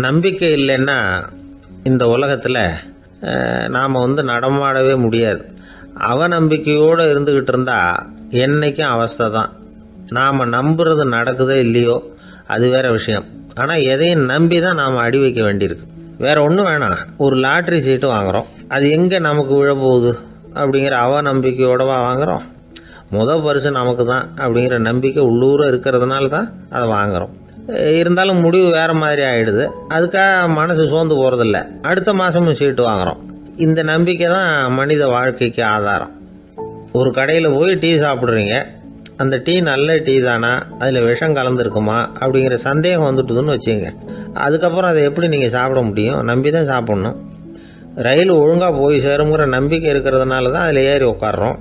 நம்பிக்கை இல்லைன்னா இந்த உலகத்தில் நாம் நடமாடவே முடியாது. அவநம்பிக்கையோடு இருந்துக்கிட்டு இருந்தால் என்றைக்கும் அவஸ்தை தான். நாம் நம்புறது நடக்குதோ இல்லையோ அது வேறு விஷயம். ஆனால் எதையும் நம்பி தான் நாம் அடி வைக்க வேண்டியிருக்கு. வேறு ஒன்றும் வேணாம். ஒரு லாட்ரி சீட்டு வாங்குகிறோம், அது எங்கே நமக்கு விழப்போகுது அப்படிங்கிற அவநம்பிக்கையோடவா வாங்குகிறோம்? பரிசு நமக்கு தான் அப்படிங்கிற நம்பிக்கை உள்ளூர இருக்கிறதுனால தான் அதை வாங்குகிறோம். இருந்தாலும் முடிவு வேறு மாதிரி ஆகிடுது. அதுக்காக மனசு சோர்ந்து போகிறதில்ல. அடுத்த மாதமும் சீட்டு வாங்குகிறோம். இந்த நம்பிக்கை தான் மனித வாழ்க்கைக்கு ஆதாரம். ஒரு கடையில் போய் டீ சாப்பிட்றீங்க, அந்த டீ நல்ல டீ தானா, அதில் விஷம் கலந்துருக்குமா அப்படிங்கிற சந்தேகம் வந்துட்டுதுன்னு வச்சுங்க. அதுக்கப்புறம் அதை எப்படி நீங்கள் சாப்பிட முடியும்? நம்பி தான் சாப்பிட்ணும். ரயில் ஒழுங்காக போய் சேருங்கிற நம்பிக்கை இருக்கிறதுனால தான் அதில் ஏறி உட்காடுறோம்.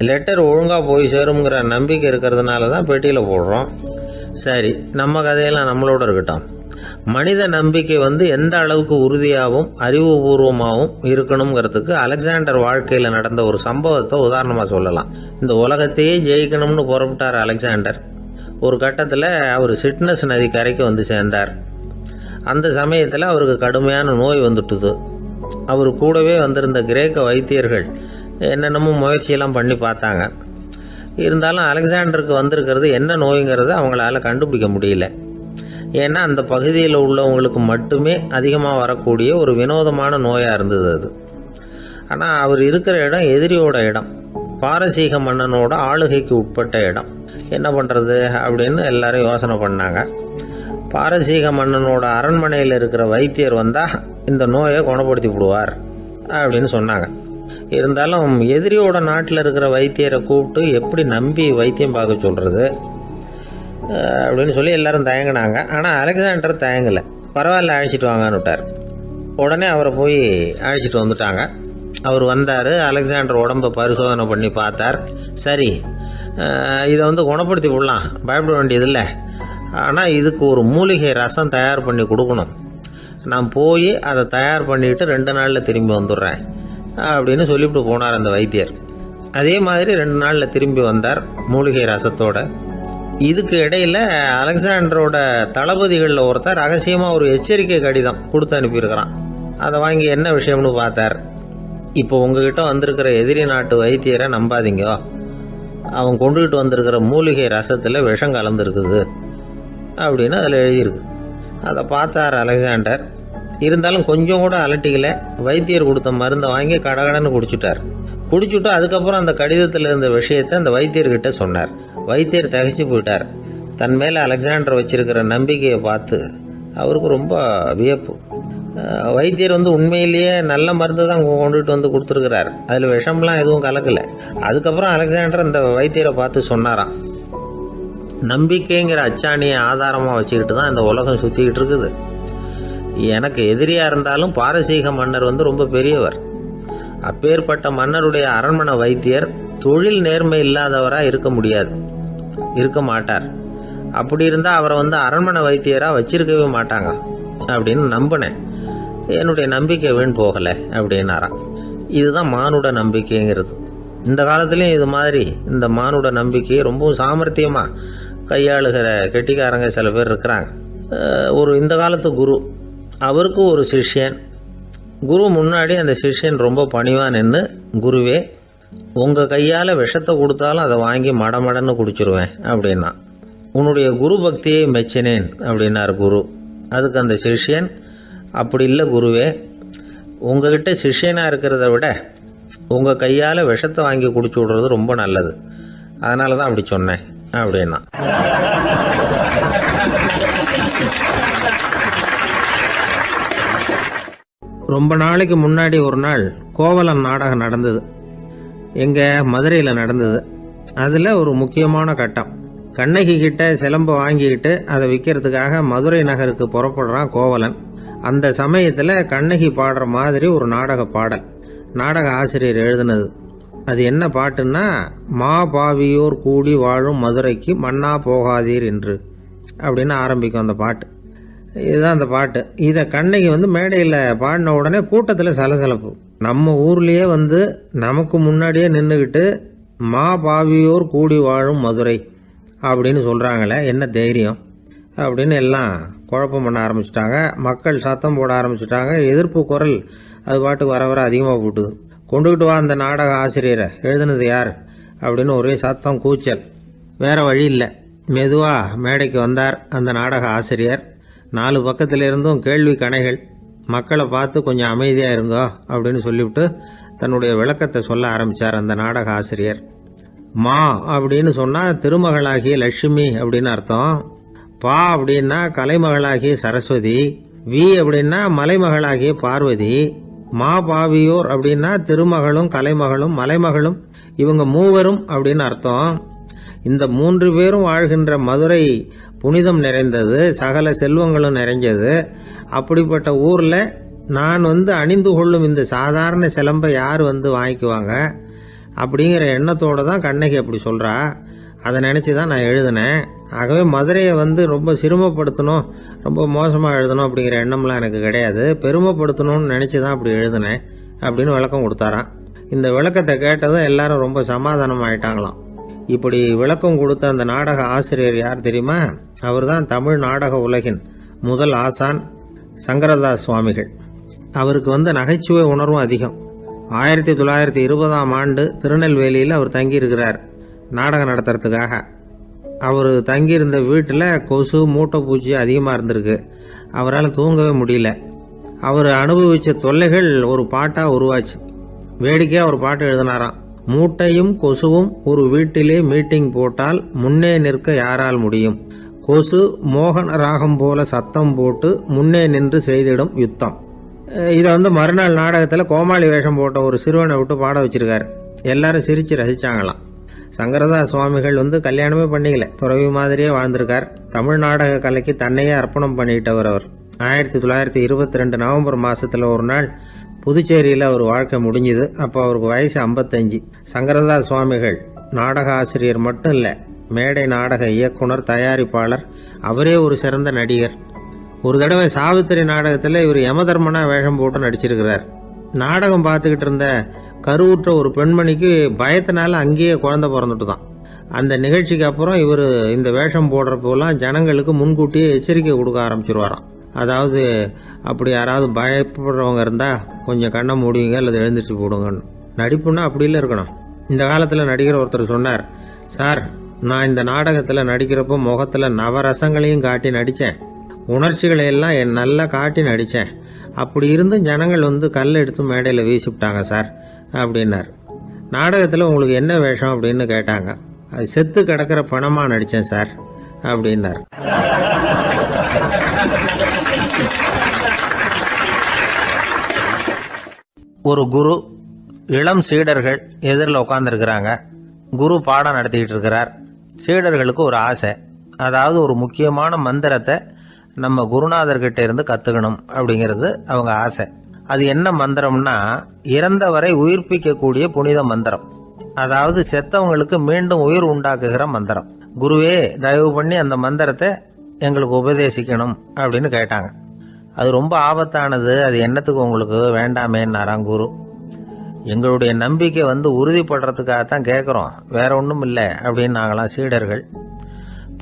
லெட்டர் ஒழுங்காக போய் சேருங்கிற நம்பிக்கை இருக்கிறதுனால தான் பெட்டியில் போடுறோம். சரி, நம்ம கதையெல்லாம் நம்மளோட இருக்கட்டும். மனித நம்பிக்கை எந்த அளவுக்கு உறுதியாகவும் அறிவுபூர்வமாகவும் இருக்கணுங்கிறதுக்கு அலெக்சாண்டர் வாழ்க்கையில் நடந்த ஒரு சம்பவத்தை உதாரணமாக சொல்லலாம். இந்த உலகத்தையே ஜெயிக்கணும்னு புறப்பட்டார் அலெக்சாண்டர். ஒரு கட்டத்தில் அவர் சிட்னஸ் நதி கரைக்கு சேர்ந்தார். அந்த சமயத்தில் அவருக்கு கடுமையான நோய் வந்துட்டுது. அவர் கூடவே வந்திருந்த கிரேக்க வைத்தியர்கள் என்னென்னமோ முயற்சியெல்லாம் பண்ணி பார்த்தாங்க. இருந்தாலும் அலெக்சாண்டருக்கு வந்திருக்கிறது என்ன நோய்ங்கிறத அவங்களால கண்டுபிடிக்க முடியல. ஏன்னா அந்த பகுதியில் உள்ளவங்களுக்கு மட்டுமே அதிகமாக வரக்கூடிய ஒரு வினோதமான நோயாக இருந்தது அது. ஆனால் அவர் இருக்கிற இடம் எதிரியோட இடம், பாரசீக மன்னனோட ஆளுகைக்கு உட்பட்ட இடம். என்ன பண்ணுறது அப்படின்னு எல்லாரும் யோசனை பண்ணாங்க. பாரசீக மன்னனோட அரண்மனையில் இருக்கிற வைத்தியர் வந்தால் இந்த நோயை குணப்படுத்தி விடுவார் அப்படின்னு சொன்னாங்க. இருந்தாலும் எதிரியோட நாட்டில் இருக்கிற வைத்தியரை கூப்பிட்டு எப்படி நம்பி வைத்தியம் பார்க்க சொல்கிறது அப்படின்னு சொல்லி எல்லோரும் தயங்கினாங்க. ஆனால் அலெக்சாண்டர் தயங்கலை. பரவாயில்ல, அழைச்சிட்டு வாங்கன்னு விட்டார். உடனே அவரை போய் அழைச்சிட்டு வந்துட்டாங்க. அவர் வந்தார். அலெக்சாண்டர் உடம்பை பரிசோதனை பண்ணி பார்த்தார். சரி, இதை குணப்படுத்தி விடலாம், பயப்பட வேண்டியதில்லை. ஆனால் இதுக்கு ஒரு மூலிகை ரசம் தயார் பண்ணி கொடுக்கணும். நான் போய் அதை தயார் பண்ணிவிட்டு 2 நாளில் திரும்பி வந்துடுறேன் அப்படின்னு சொல்லிவிட்டு போனார் அந்த வைத்தியர். அதே மாதிரி 2 நாளில் திரும்பி வந்தார் மூலிகை ரசத்தோட. இதுக்கு இடையில் அலெக்சாண்டரோட தளபதிகளில் ஒருத்தர் ரகசியமாக ஒரு எச்சரிக்கை கடிதம் கொடுத்து அனுப்பியிருக்கிறான். அதை வாங்கி என்ன விஷயம்னு பார்த்தார். இப்போ உங்ககிட்ட வந்திருக்கிற எதிரி நாட்டு வைத்தியரை நம்பாதீங்க, அவன் கொண்டுகிட்டு வந்திருக்கிற மூலிகை ரசத்தில் விஷம் கலந்துருக்குது அப்படின்னு அதில் எழுதியிருக்கு. அதை பார்த்தார் அலெக்சாண்டர். இருந்தாலும் கொஞ்சம் கூட அலட்டிக்கல. வைத்தியர் கொடுத்த மருந்தை வாங்கி கடகடன்னு குடிச்சுட்டு அதுக்கப்புறம் அந்த கடிதத்தில் இருந்த விஷயத்தை அந்த வைத்தியர்கிட்ட சொன்னார். வைத்தியர் திகைச்சு போயிட்டார். தன் மேலே அலெக்சாண்டர் வச்சிருக்கிற நம்பிக்கையை பார்த்து அவருக்கு ரொம்ப வியப்பு. வைத்தியர் உண்மையிலேயே நல்ல மருந்து தான் கொண்டுகிட்டு கொடுத்துருக்கிறார், அதில் விஷம்லாம் எதுவும் கலக்கலை. அதுக்கப்புறம் அலெக்சாண்டர் அந்த வைத்தியரை பார்த்து சொன்னாராம், நம்பிக்கைங்கிற அச்சாணியை ஆதாரமாக வச்சுக்கிட்டு தான் இந்த உலகம் சுற்றிக்கிட்டு இருக்குது. எனக்கு எதிரியாக இருந்தாலும் பாரசீக மன்னர் ரொம்ப பெரியவர். அப்பேற்பட்ட மன்னருடைய அரண்மனை வைத்தியர் தொழில் நேர்மை இல்லாதவராக இருக்க மாட்டார். அப்படி இருந்தால் அவரை அரண்மனை வைத்தியராக வச்சிருக்கவே மாட்டாங்க அப்படின்னு நம்பினேன். என்னுடைய நம்பிக்கை வீண் போகலை அப்படின்னாராம். இதுதான் மானுட நம்பிக்கைங்கிறது. இந்த காலத்துலேயும் இது மாதிரி இந்த மானுட நம்பிக்கையை ரொம்பவும் சாமர்த்தியமாக கையாளுகிற கெட்டிக்காரங்க சில பேர் இருக்கிறாங்க. இந்த காலத்து குரு, அவருக்கு ஒரு சிஷ்யன். குரு முன்னாடி அந்த சிஷ்யன் ரொம்ப பணிவாக நின்று, குருவே, உங்கள் கையால் விஷத்தை கொடுத்தாலும் அதை வாங்கி மடமடன்னு குடிச்சிருவேன் அப்படின்னா. உன்னுடைய குரு பக்தியை மெச்சினேன் அப்படின்னார் குரு. அதுக்கு அந்த சிஷ்யன், அப்படி இல்லை குருவே, உங்ககிட்ட சிஷ்யனாக இருக்கிறத விட உங்கள் கையால் விஷத்தை வாங்கி குடிச்சு விடுறது ரொம்ப நல்லது, அதனால தான் அப்படி சொன்னேன் அப்படின்னா. ரொம்ப நாளைக்கு முன்னாடி ஒரு நாள் கோவலன் நாடகம் நடந்தது. எங்கள் மதுரையில் நடந்தது. அதில் ஒரு முக்கியமான கட்டம். கண்ணகி கிட்ட சிலம்பை வாங்கிக்கிட்டு அதை விற்கிறதுக்காக மதுரை நகருக்கு புறப்படுறான் கோவலன். அந்த சமயத்தில் கண்ணகி பாடுற மாதிரி ஒரு நாடக பாடல் நாடக ஆசிரியர் எழுதினது. அது என்ன பாட்டுன்னா, மா பாவியோர் கூடி வாழும் மதுரைக்கு மன்னா போகாதீர் என்று அப்படின்னு ஆரம்பிக்கும் அந்த பாட்டு. இதுதான் அந்த பாட்டு. இதை கண்ணகி மேடையில் பாடின உடனே கூட்டத்தில் சலசலப்பு. நம்ம ஊர்லேயே நமக்கு முன்னாடியே நின்றுக்கிட்டு மா பாவியோர் கூடி வாழும் மதுரை அப்படின்னு சொல்கிறாங்களே, என்ன தைரியம். அப்படின்னு எல்லாம் குழப்பம் பண்ண ஆரம்பிச்சிட்டாங்க. மக்கள் சத்தம் போட ஆரம்பிச்சிட்டாங்க. எதிர்ப்பு குரல் அது பாட்டுக்கு வர வர அதிகமாக போட்டுது. கொண்டுக்கிட்டு வா அந்த நாடக ஆசிரியரை, எழுதுனது யார் அப்படின்னு ஒரே சத்தம், கூச்சல். வேறு வழி இல்லை. மெதுவாக மேடைக்கு வந்தார் அந்த நாடக ஆசிரியர். 4 பக்கத்திலிருந்தும் கேள்வி கணைகள். மக்களை பார்த்து கொஞ்சம் அமைதியாக இருங்கோ அப்படின்னு சொல்லிவிட்டு தன்னுடைய விளக்கத்தை சொல்ல ஆரம்பித்தார் அந்த நாடக ஆசிரியர். மா அப்படின்னு சொன்னால் திருமகளாகிய லட்சுமி அப்படின்னு அர்த்தம். பா அப்படின்னா கலைமகளாகிய சரஸ்வதி. வி அப்படின்னா மலைமகளாகிய பார்வதி. மா பாவியோர் அப்படின்னா திருமகளும் கலைமகளும் மலைமகளும், இவங்க மூவரும் அப்படின்னு அர்த்தம். இந்த 3 பேரும் வாழ்கின்ற மதுரை புனிதம் நிறைந்தது, சகல செல்வங்களும் நிறைஞ்சது. அப்படிப்பட்ட ஊரில் நான் அணிந்து கொள்ளும் இந்த சாதாரண சிலம்பை யார் வாங்கிக்குவாங்க அப்படிங்கிற எண்ணத்தோடு தான் கண்ணகி அப்படி சொல்கிறா. அதை நினச்சி தான் நான் எழுதினேன். ஆகவே மதுரையை ரொம்ப சிரமப்படுத்தணும், ரொம்ப மோசமாக எழுதணும் அப்படிங்கிற எண்ணம்லாம் எனக்கு கிடையாது. பெருமைப்படுத்தணும்னு நினச்சி தான் அப்படி எழுதினேன் அப்படின்னு விளக்கம் கொடுத்தாராம். இந்த விளக்கத்தை கேட்டதும் எல்லாரும் ரொம்ப சமாதானம் ஆயிட்டாங்களாம். இப்படி விளக்கம் கொடுத்த அந்த நாடக ஆசிரியர் யார் தெரியுமா? அவர் தான் தமிழ் நாடக உலகின் முதல் ஆசான் சங்கரதாஸ் சுவாமிகள். அவருக்கு நகைச்சுவை உணர்வும் அதிகம். 1920ஆம் ஆண்டு திருநெல்வேலியில் அவர் தங்கியிருக்கிறார் நாடகம் நடத்துறதுக்காக. அவர் தங்கியிருந்த வீட்டில் கொசு மூட்டை பூச்சி அதிகமாக இருந்திருக்கு. அவரால் தூங்கவே முடியல. அவர் அனுபவித்த தொல்லைகள் ஒரு பாட்டாக உருவாச்சு. வேடிக்கையாக ஒரு பாட்டு எழுதினாராம். மூட்டையும் கொசுவும் ஒரு வீட்டிலே மீட்டிங் போட்டால் முன்னே நிற்க யாரால் முடியும்? கொசு மோகன ராகம் போல சத்தம் போட்டு முன்னே நின்று செய்திடும் யுத்தம். இதை மறுநாள் நாடகத்தில் கோமாளி வேஷம் போட்ட ஒரு சிறுவனை விட்டு பாட வச்சிருக்காரு. எல்லாரும் சிரித்து ரசித்தாங்களாம். சங்கரதாஸ் சுவாமிகள் கல்யாணமே பண்ணிக்கல, துறவி மாதிரியே வாழ்ந்திருக்கார். தமிழ் நாடக கலைக்கு தன்னையே அர்ப்பணம் பண்ணிட்டவர் அவர். 1922 நவம்பர் மாதத்தில் ஒரு நாள் புதுச்சேரியில் அவர் வாழ்க்கை முடிஞ்சுது. அப்போ அவருக்கு வயசு 55. சங்கரதாஸ் சுவாமிகள் நாடக ஆசிரியர் மட்டும் இல்லை, மேடை நாடக இயக்குனர், தயாரிப்பாளர். அவரே ஒரு சிறந்த நடிகர். ஒரு தடவை சாவித்திரி நாடகத்தில் இவர் யமதர்மனா வேஷம் போட்டு நடிச்சிருக்கிறார். நாடகம் பார்த்துக்கிட்டு இருந்த கருவுற்ற ஒரு பெண்மணிக்கு பயத்தினால அங்கேயே குழந்தை பிறந்துட்டு தான். அந்த நிகழ்ச்சிக்கு அப்புறம் இவர் இந்த வேஷம் போடுறப்போலாம் ஜனங்களுக்கு முன்கூட்டியே எச்சரிக்கை கொடுக்க ஆரம்பிச்சிருவாராம். அதாவது அப்படி யாராவது பயப்படுறவங்க இருந்தால் கொஞ்சம் கண்ணை மூடிங்க அல்லது எழுந்திரிச்சு போடுங்கன்னு. நடிப்புன்னா அப்படிலாம் இருக்கணும். இந்த காலத்தில் நடிகர் ஒருத்தர் சொன்னார், சார் நான் இந்த நாடகத்தில் நடிக்கிறப்போ முகத்தில் நவரசங்களையும் காட்டி நடித்தேன், உணர்ச்சிகளை எல்லாம் நல்லா காட்டி நடித்தேன். அப்படி இருந்து ஜனங்கள் கல் எடுத்து மேடையில் வீசிவிட்டாங்க சார் அப்படின்னார். நாடகத்தில் உங்களுக்கு என்ன வேஷம் அப்படின்னு கேட்டாங்க. அது செத்து கிடக்கிற பணமாக நடித்தேன் சார் அப்படின்னார். ஒரு குரு, இளம் சீடர்கள் எதிரில் உட்காந்துருக்கிறாங்க. குரு பாடம் நடத்திக்கிட்டு இருக்கிறார். சீடர்களுக்கு ஒரு ஆசை, அதாவது ஒரு முக்கியமான மந்திரத்தை நம்ம குருநாதர்கிட்ட இருந்து கற்றுக்கணும் அப்படிங்கிறது அவங்க ஆசை. அது என்ன மந்திரம்னா, இறந்தவரை உயிர்ப்பிக்கக்கூடிய புனித மந்திரம். அதாவது செத்தவங்களுக்கு மீண்டும் உயிர் உண்டாக்குகிற மந்திரம். குருவே தயவு பண்ணி அந்த மந்திரத்தை எங்களுக்கு உபதேசிக்கணும் அப்படின்னு கேட்டாங்க. அது ரொம்ப ஆபத்தானது, அது என்னத்துக்கு உங்களுக்கு வேண்டாமேன்னாராம் குரு. எங்களுடைய நம்பிக்கை உறுதிப்படுறதுக்காகத்தான் கேட்குறோம், வேற ஒன்றும் இல்லை அப்படின்னாங்களாம் சீடர்கள்.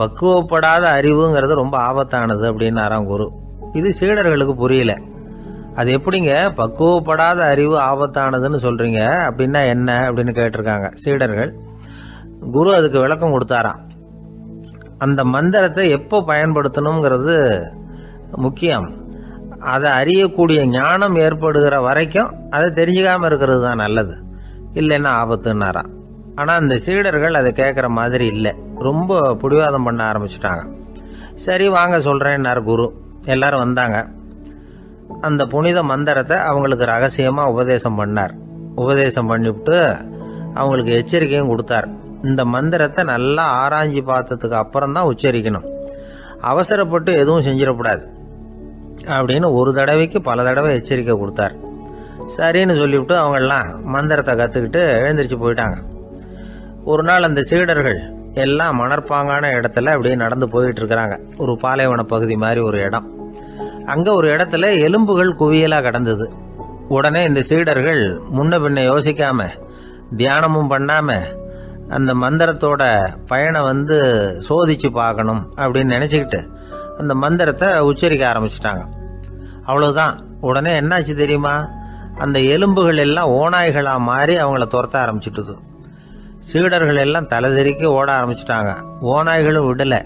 பக்குவப்படாத அறிவுங்கிறது ரொம்ப ஆபத்தானது அப்படின்னாராம் குரு. இது சீடர்களுக்கு புரியல. அது எப்படிங்க பக்குவப்படாத அறிவு ஆபத்தானதுன்னு சொல்றீங்க, அப்படின்னா என்ன அப்படின்னு கேட்டிருக்காங்க சீடர்கள். குரு அதுக்கு விளக்கம் கொடுத்தாராம். அந்த மந்திரத்தை எப்போ பயன்படுத்தணுங்கிறது முக்கியம். அதை அறியக்கூடிய ஞானம் ஏற்படுகிற வரைக்கும் அதை தெரிஞ்சுக்காமல் இருக்கிறது தான் நல்லது, இல்லைன்னா ஆபத்துன்னாராம். ஆனால் அந்த சீடர்கள் அதை கேட்குற மாதிரி இல்லை, ரொம்ப பிடிவாதம் பண்ண ஆரம்பிச்சுட்டாங்க. சரி வாங்க சொல்கிறேன்னார் குரு. எல்லாரும் வந்தாங்க. அந்த புனித மந்திரத்தை அவங்களுக்கு ரகசியமாக உபதேசம் பண்ணார். உபதேசம் பண்ணிவிட்டு அவங்களுக்கு எச்சரிக்கையும் கொடுத்தார். இந்த மந்திரத்தை நல்லா ஆராய்ச்சி பார்த்ததுக்கு அப்புறம் தான் உச்சரிக்கணும், அவசரப்பட்டு எதுவும் செஞ்சிடக்கூடாது அப்படின்னு ஒரு தடவைக்கு பல தடவை எச்சரிக்கை கொடுத்தார். சரின்னு சொல்லிவிட்டு அவங்கெல்லாம் மந்திரத்தை கற்றுக்கிட்டு எழுந்திரிச்சு போயிட்டாங்க. ஒரு நாள் அந்த சீடர்கள் எல்லாம் மணற்பாங்கான இடத்துல அப்படியே நடந்து போயிட்டு இருக்கிறாங்க. ஒரு பாலைவன பகுதி மாதிரி ஒரு இடம். அங்கே ஒரு இடத்துல எலும்புகள் குவியலாக கிடந்தது. உடனே இந்த சீடர்கள் முன்ன பின்ன யோசிக்காம, தியானமும் பண்ணாம அந்த மந்திரத்தோட பயனை சோதிச்சு பார்க்கணும் அப்படின்னு நினச்சிக்கிட்டு அந்த மந்திரத்தை உச்சரிக்க ஆரம்பிச்சிட்டாங்க. அவ்வளவுதான். உடனே என்னாச்சு தெரியுமா? அந்த எலும்புகள் எல்லாம் ஓநாய்களாக மாறி அவங்கள துரத்த ஆரம்பிச்சுட்டுது. சீடர்கள் எல்லாம் தலைதெறிக்க ஓட ஆரம்பிச்சிட்டாங்க. ஓநாய்களும் விடலை,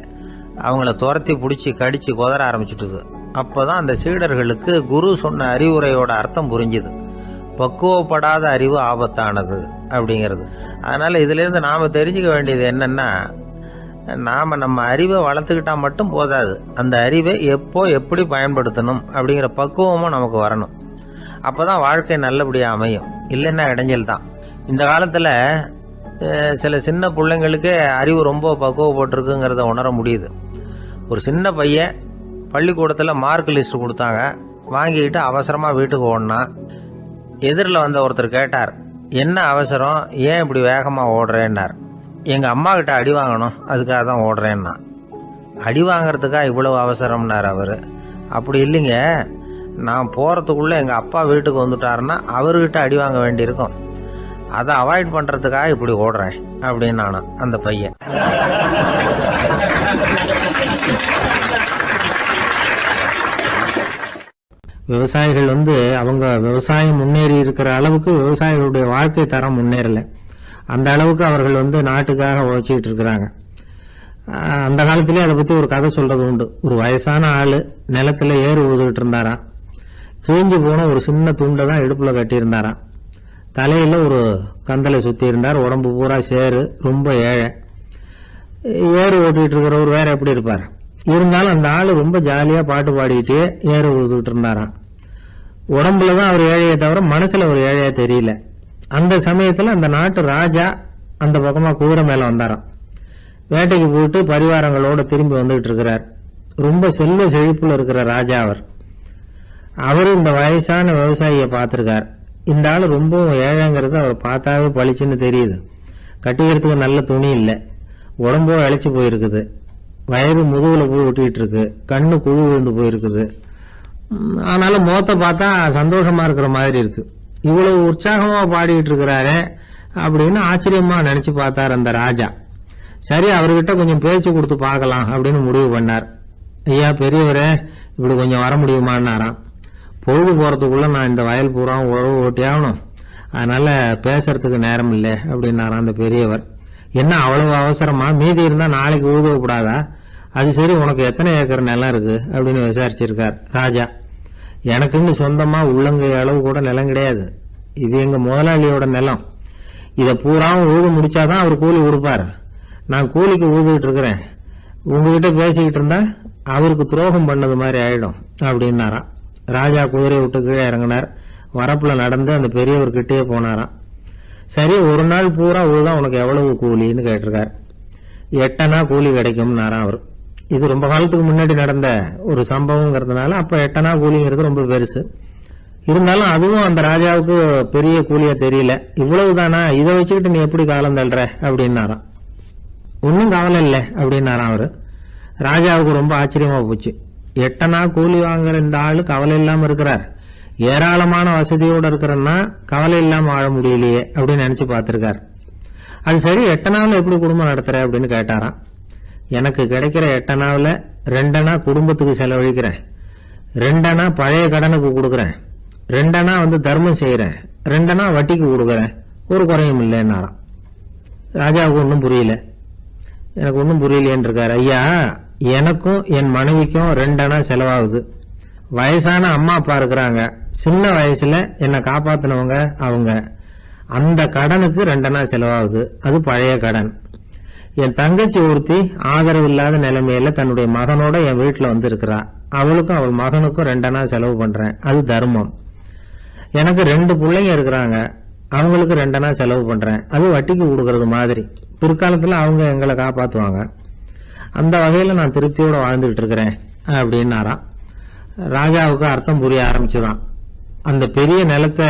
அவங்கள துரத்தி பிடிச்சி கடிச்சு கொதற ஆரம்பிச்சுட்டுது. அப்போதான் அந்த சீடர்களுக்கு குரு சொன்ன அறிவுரையோட அர்த்தம் புரிஞ்சுது. பக்குவப்படாத அறிவு ஆபத்தானது அப்படிங்கிறது. அதனால் இதிலேருந்து நாம் தெரிஞ்சுக்க வேண்டியது என்னென்னா, நாம் நம்ம அறிவை வளர்த்துக்கிட்டால் மட்டும் போதாது, அந்த அறிவை எப்போ எப்படி பயன்படுத்தணும் அப்படிங்கிற பக்குவமும் நமக்கு வரணும். அப்போ தான் வாழ்க்கை நல்லபடியாக அமையும். இல்லைன்னா இடைஞ்சல் தான். இந்த காலத்தில் சில சின்ன பிள்ளைங்களுக்கே அறிவு ரொம்ப பக்குவப்பட்டிருக்குங்கிறத உணர முடியுது. ஒரு சின்ன பையன் பள்ளிக்கூடத்தில் மார்க் லிஸ்ட் கொடுத்தாங்க, வாங்கிக்கிட்டு அவசரமாக வீட்டுக்கு ஓடினான். எதிரில் வந்த ஒருத்தர் கேட்டார், என்ன அவசரம், ஏன் இப்படி வேகமாக ஓடுறேன்னார். எங்கள் அம்மா கிட்ட அடி வாங்கணும், அதுக்காக தான் ஓடுறேன்னா. அடி வாங்கிறதுக்கா இவ்வளவு அவசரம்னார் அவர். அப்படி இல்லைங்க, நான் போகிறதுக்குள்ளே எங்கள் அப்பா வீட்டுக்கு வந்துட்டாருன்னா அவர்கிட்ட அடி வாங்க வேண்டியிருக்கும், அதை அவாய்ட் பண்ணுறதுக்காக இப்படி ஓடுறேன் அப்படின்னு நானா அந்த பையன். விவசாயிகள் அவங்க விவசாயம் முன்னேறி இருக்கிற அளவுக்கு விவசாயிகளுடைய வாழ்க்கை தரம் முன்னேறலை. அந்த அளவுக்கு அவர்கள் நாட்டுக்காக உழைச்சிக்கிட்டு இருக்கிறாங்க. அந்த காலத்திலே அதை பற்றி ஒரு கதை சொல்றது உண்டு. ஒரு வயசான ஆள் நிலத்தில் ஏறு உழுதுகிட்டு இருந்தாராம். கிழிஞ்சு போன ஒரு சின்ன துண்டை தான் இடுப்பில் கட்டியிருந்தாராம். தலையில் ஒரு கந்தலை சுற்றி இருந்தார். உடம்பு பூரா சேரு, ரொம்ப ஏழை. ஏறு ஓட்டிகிட்டு இருக்கிறவர் வேற எப்படி இருப்பார்? இருந்தாலும் அந்த ஆள் ரொம்ப ஜாலியாக பாட்டு பாடிக்கிட்டே ஏறு உழுதுகிட்டு இருந்தாராம். உடம்புல தான் அவர் ஏழையை தவிர மனசில் ஒரு ஏழையா தெரியல. அந்த சமயத்தில் அந்த நாட்டு ராஜா அந்த பக்கமாக குதிரை மேலே வந்தாராம். வேட்டைக்கு போயிட்டு பரிவாரங்களோடு திரும்பி வந்துகிட்டு இருக்கிறார். ரொம்ப செல்வ செழிப்புல இருக்கிற ராஜா அவர் இந்த வயசான விவசாயியை பார்த்துருக்கார். இந்த ஆள் ரொம்ப ஏழைங்கிறது அவர் பார்த்தாவே பளிச்சுன்னு தெரியுது. கட்டிக்கிறதுக்கு நல்ல துணி இல்லை, உடம்போ இழைச்சி போயிருக்குது, வயிறு முதுகுல போய் ஒட்டிக்கிட்டு இருக்கு, கண்ணு குழு விழுந்து போயிருக்குது. ஆனாலும் முகத்தை பார்த்தா சந்தோஷமா இருக்கிற மாதிரி இருக்கு. இவ்வளவு உற்சாகமா பாடிக்கிட்டு இருக்கிறாரே அப்படின்னு ஆச்சரியமா நினைச்சு பார்த்தார் அந்த ராஜா. சரி, அவர்கிட்ட கொஞ்சம் பேச்சு கொடுத்து பார்க்கலாம் அப்படின்னு முடிவு பண்ணார். ஐயா பெரியவரே, இப்படி கொஞ்சம் வர முடியுமான்னாராம். பொழுது போறதுக்குள்ள நான் இந்த வயல் பூரா உழவு ஓட்டி ஆகணும், அதனால பேசுறதுக்கு நேரம் இல்லை அப்படின்னாராம் அந்த பெரியவர். என்ன அவ்வளவு அவசரமா? மீதி இருந்தா நாளைக்கு உழுதக்கூடாதா? அது சரி, உனக்கு எத்தனை ஏக்கர் நிலம் இருக்கு அப்படின்னு விசாரிச்சிருக்கார் ராஜா. எனக்குன்னு சொந்தமா உள்ளங்கை அளவு கூட நிலம் கிடையாது. இது எங்க முதலாளியோட நிலம். இதை பூராவும் உழுது முடிச்சாதான் அவர் கூலி கொடுப்பார். நான் கூலிக்கு உழுதுகிட்டு இருக்கிறேன். உங்ககிட்ட பேசிக்கிட்டு இருந்தா அவருக்கு துரோகம் பண்ணது மாதிரி ஆயிடும் அப்படின்னாராம். ராஜா குதிரையை விட்டு கீழே இறங்கினார். வரப்புல நடந்து அந்த பெரியவர்கிட்டயே போனாராம். சரி, ஒரு நாள் பூரா உழுதா உனக்கு எவ்வளவு கூலின்னு கேட்டிருக்கார். 8 அணா கூலி கிடைக்கும்னாராம் அவர். இது ரொம்ப காலத்துக்கு முன்னாடி நடந்த ஒரு சம்பவங்கிறதுனால அப்ப 8 அணா கூலிங்கிறது ரொம்ப பெருசு. இருந்தாலும் அதுவும் அந்த ராஜாவுக்கு பெரிய கூலியா தெரியல. இவ்வளவுதானா, இதை வச்சுக்கிட்டு நீ எப்படி காலம் தள்ளுற அப்படின்னாராம். ஒன்னும் கவலை இல்லை அப்படின்னாராம் அவரு. ராஜாவுக்கு ரொம்ப ஆச்சரியமா போச்சு. 8 அணா கூலி வாங்குற இந்த ஆளு கவலை இல்லாம இருக்கிறார், ஏராளமான வசதியோட இருக்கிறன்னா கவலை இல்லாம வாழ முடியலையே அப்படின்னு நினைச்சு பார்த்திருக்கார். அது சரி, 8 அணாவில் எப்படி குடும்பம் நடத்துற அப்படின்னு கேட்டாராம். எனக்கு கிடைக்கிற 8 அணாவில் 2 அணா குடும்பத்துக்கு செலவழிக்கிறேன், 2 அணா பழைய கடனுக்கு கொடுக்குறேன், 2 அணா தர்மம் செய்யறேன், 2 அணா வட்டிக்கு கொடுக்குறேன், ஒரு குறையும் இல்லைன்னாராம். ராஜாவுக்கு ஒன்றும் புரியல. எனக்கு ஒன்றும் புரியலையேன்னு இருக்காரு. ஐயா, எனக்கும் என் மனைவிக்கும் 2 அணா செலவாகுது. வயசான அம்மா அப்பா இருக்கிறாங்க, சின்ன வயசுல என்னை காப்பாத்தினவங்க அவங்க. அந்த கடனுக்கு 2 அணா செலவாகுது, அது பழைய கடன். என் தங்கச்சி ஒருத்தி ஆதரவு இல்லாத நிலைமையில தன்னுடைய மகனோட என் வீட்டுல இருக்கிறா. அவளுக்கும் அவள் மகனுக்கும் 2 அணா செலவு பண்றேன், அது தர்மம். எனக்கு 2 பிள்ளைங்க இருக்கிறாங்க, அவங்களுக்கு 2 அணா செலவு பண்றேன், அது வட்டிக்கு கொடுக்கறது மாதிரி. பிற்காலத்துல அவங்க எங்களை காப்பாத்துவாங்க. அந்த வகையில நான் திருப்தியோட வாழ்ந்துகிட்டு இருக்கிறேன் அப்படின்னாராம். ராஜாவுக்கு அர்த்தம் புரிய ஆரம்பிச்சுதான். அந்த பெரிய நிலத்தை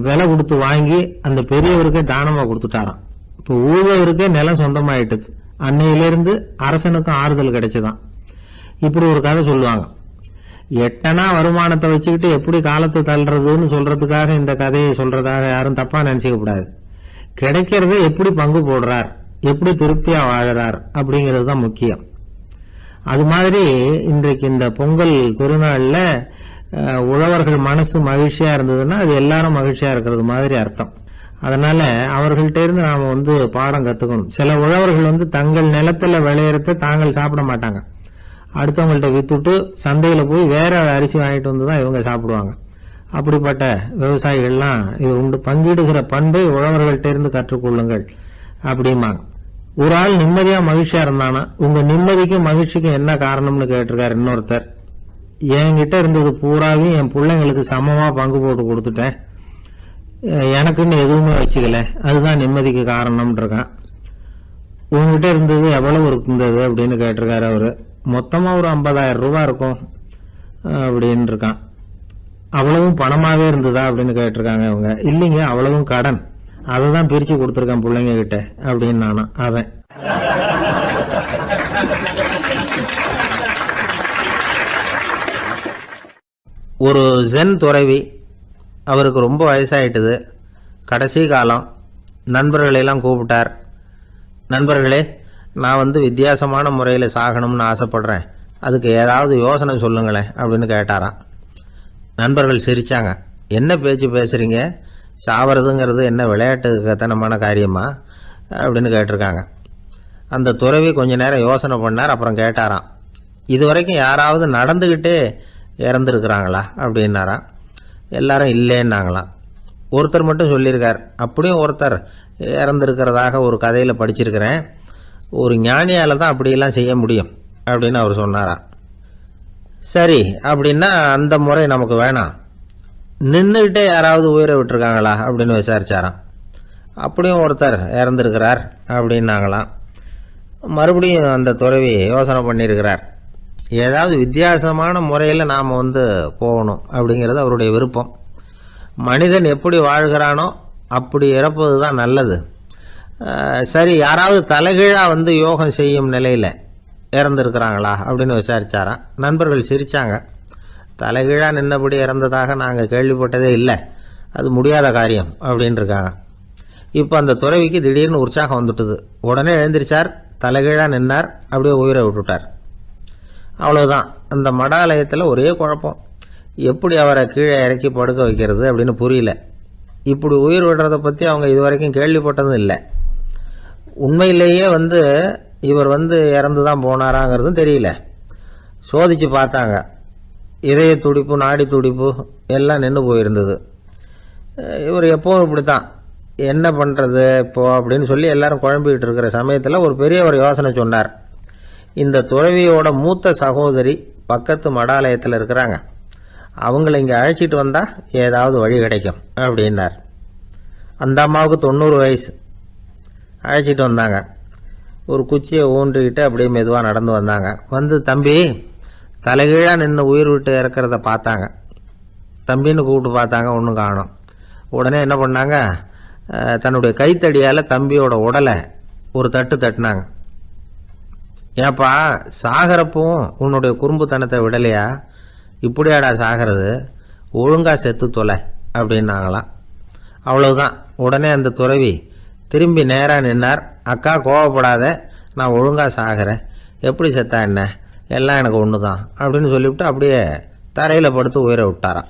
விலை கொடுத்து வாங்கி அந்த பெரியவருக்கே தானமா கொடுத்துட்டாராம். இப்போ ஊழவருக்கே நிலம் சொந்தமாயிட்டுது. அன்னையிலிருந்து அரசனுக்கும் ஆறுதல் கிடைச்சுதான். இப்படி ஒரு கதை சொல்லுவாங்க. 8 அணா வருமானத்தை வச்சுக்கிட்டு எப்படி காலத்தை தள்ளுறதுன்னு சொல்றதுக்காக இந்த கதையை சொல்றதாக யாரும் தப்பா நினைச்சுக்க கூடாது. கிடைக்கிறத எப்படி பங்கு போடுறார், எப்படி திருப்தியா வாழறார் அப்படிங்கிறது தான் முக்கியம். அது மாதிரி இன்றைக்கு இந்த பொங்கல் திருநாளில் உழவர்கள் மனசு மகிழ்ச்சியாக இருந்ததுன்னா அது எல்லாரும் மகிழ்ச்சியாக இருக்கிறது மாதிரி அர்த்தம். அதனால அவர்கள்ட்ட இருந்து நாம் பாடம் கற்றுக்கணும். சில உழவர்கள் தங்கள் நிலத்தில் விளையிறத தாங்கள் சாப்பிட மாட்டாங்க, அடுத்தவங்கள்ட்ட வித்துட்டு சந்தையில் போய் வேற அரிசி வாங்கிட்டு வந்து தான் இவங்க சாப்பிடுவாங்க. அப்படிப்பட்ட விவசாயிகள்லாம் இது உண்டு. பங்கிடுகிற பண்பை உழவர்கள்ட்ட இருந்து கற்றுக்கொள்ளுங்கள் அப்படிம்பாங்க. ஒரு ஆள் நிம்மதியா மகிழ்ச்சியா இருந்தானா, உங்க நிம்மதிக்கும் மகிழ்ச்சிக்கும் என்ன காரணம்னு கேட்டிருக்காரு இன்னொருத்தர். என்கிட்ட இருந்தது பூராவையும் என் பிள்ளைங்களுக்கு சமமா பங்கு போட்டு கொடுத்துட்டேன், எனக்குன்னு எதுவுமே வச்சுக்கல, அதுதான் நிம்மதிக்கு காரணம்னு இருக்கான். உங்ககிட்ட இருந்தது எவ்வளவு இருந்தது அப்படின்னு கேட்டிருக்காரு அவரு. மொத்தமா ஒரு 50,000 ரூபாய் இருக்கும் அப்படின்னு இருக்கான். அவ்வளவும் பணமாவே இருந்ததா அப்படின்னு கேட்டிருக்காங்க அவங்க. இல்லைங்க, அவ்வளவும் கடன், அதை தான் பிரிச்சு கொடுத்துருக்கேன் பிள்ளைங்க கிட்ட அப்படின்னு நானும். அவன் ஒரு ஜென் துறவி, அவருக்கு ரொம்ப வயசாயிட்டுது, கடைசி காலம். நண்பர்களெல்லாம் கூப்பிட்டார். நண்பர்களே, நான் வித்தியாசமான முறையில் சாகணும்னு ஆசைப்படுறேன், அதுக்கு ஏதாவது யோசனை சொல்லுங்களேன் அப்படின்னு கேட்டாராம். நண்பர்கள் சிரித்தாங்க. என்ன பேச்சு பேசுகிறீங்க, சாவறதுங்கிறது என்ன விளையாட்டு கத்தனமான காரியமா அப்படின்னு கேட்டிருக்காங்க. அந்த துறவி கொஞ்ச நேரம் யோசனை பண்ணார். அப்புறம் கேட்டாராம், இது வரைக்கும் யாராவது நடந்துக்கிட்டே இறந்துருக்குறாங்களா அப்படின்னாராம். எல்லாரும் இல்லைன்னாங்களாம். ஒருத்தர் மட்டும் சொல்லியிருக்கார். அப்படியும் ஒருத்தர் இறந்துருக்கிறதாக ஒரு கதையில் படிச்சிருக்கிறேன், ஒரு ஞானியால் தான் அப்படியெல்லாம் செய்ய முடியும் அப்படின்னு அவர் சொன்னாராம். சரி, அப்படின்னா அந்த முறை நமக்கு வேணாம், நின்றுக்கிட்டே யாராவது உயிரை விட்டுருக்காங்களா அப்படின்னு விசாரிச்சாராம். அப்படியும் ஒருத்தர் இறந்துருக்கிறார் அப்படின்னாங்களாம். மறுபடியும் அந்த துறவி யோசனை பண்ணியிருக்கிறார். ஏதாவது வித்தியாசமான முறையில் நாம் போகணும் அப்படிங்கிறது அவருடைய விருப்பம். மனிதன் எப்படி வாழ்கிறானோ அப்படி இறப்பது தான் நல்லது. சரி, யாராவது தலைகீழாக யோகம் செய்யும் நிலையில் இறந்துருக்கிறாங்களா அப்படின்னு விசாரிச்சாராம். நண்பர்கள் சிரித்தாங்க. தலைகீழாக நின்னபடி இறந்ததாக நாங்கள் கேள்விப்பட்டதே இல்லை, அது முடியாத காரியம் அப்படின்னு இருக்காங்க. இப்போ அந்த துறவிக்கு திடீர்னு உற்சாகம் வந்துட்டுது. உடனே எழுந்திரிச்சார், தலைகீழாக நின்னார், அப்படியே உயிரை விட்டுட்டார். அவ்வளோதான். அந்த மடாலயத்தில் ஒரே குழப்பம், எப்படி அவரை கீழே இறக்கி படுக்க வைக்கிறது அப்படின்னு புரியல. இப்படி உயிர் விடுறதை பற்றி அவங்க இதுவரைக்கும் கேள்விப்பட்டதும் இல்லை. உண்மையிலேயே இவர் இறந்து தான் போனாராங்கிறதும் தெரியல. சோதித்து பார்த்தாங்க. இதய துடிப்பு, நாடி துடிப்பு எல்லாம் நின்று போயிருந்தது. இவர் எப்போவும் இப்படி தான், என்ன பண்ணுறது இப்போ அப்படின்னு சொல்லி எல்லாரும் குழம்பிக்கிட்டு இருக்கிற சமயத்தில் ஒரு பெரிய ஒரு யோசனை சொன்னார். இந்த துறவியோட மூத்த சகோதரி பக்கத்து மடாலயத்தில் இருக்கிறாங்க, அவங்கள இங்கே அழைச்சிட்டு வந்தால் ஏதாவது வழி கிடைக்கும் அப்படின்னார். அந்த அம்மாவுக்கு 90 வயசு. அழைச்சிட்டு வந்தாங்க. ஒரு குச்சியை ஊன்றிக்கிட்டு அப்படியே மெதுவாக நடந்து வந்தாங்க. தம்பி, தலைகீழாக நின்று உயிர் விட்டு இறக்கிறத பார்த்தாங்க. தம்பின்னு கூப்பிட்டு பார்த்தாங்க, ஒன்றும் காணோம். உடனே என்ன பண்ணாங்க, தன்னுடைய கைத்தடியால் தம்பியோட உடலை ஒரு தட்டு தட்டினாங்க. ஏப்பா, சாகிறப்பவும் உன்னுடைய குறும்புத்தனத்தை விடலையா, இப்படியாடா சாகிறது, ஒழுங்கா செத்து தொலை அப்படின்னாங்களாம். அவ்வளவுதான். உடனே அந்த துறவி திரும்பி நேராக நின்னார். அக்கா, கோவப்படாத, நான் ஒழுங்காக சாகிறேன், எப்படி செத்தா என்ன, எல்லாம் எனக்கு ஒன்று தான் அப்படின்னு சொல்லிவிட்டு அப்படியே தரையில் படுத்து உயிரை விட்டாராம்.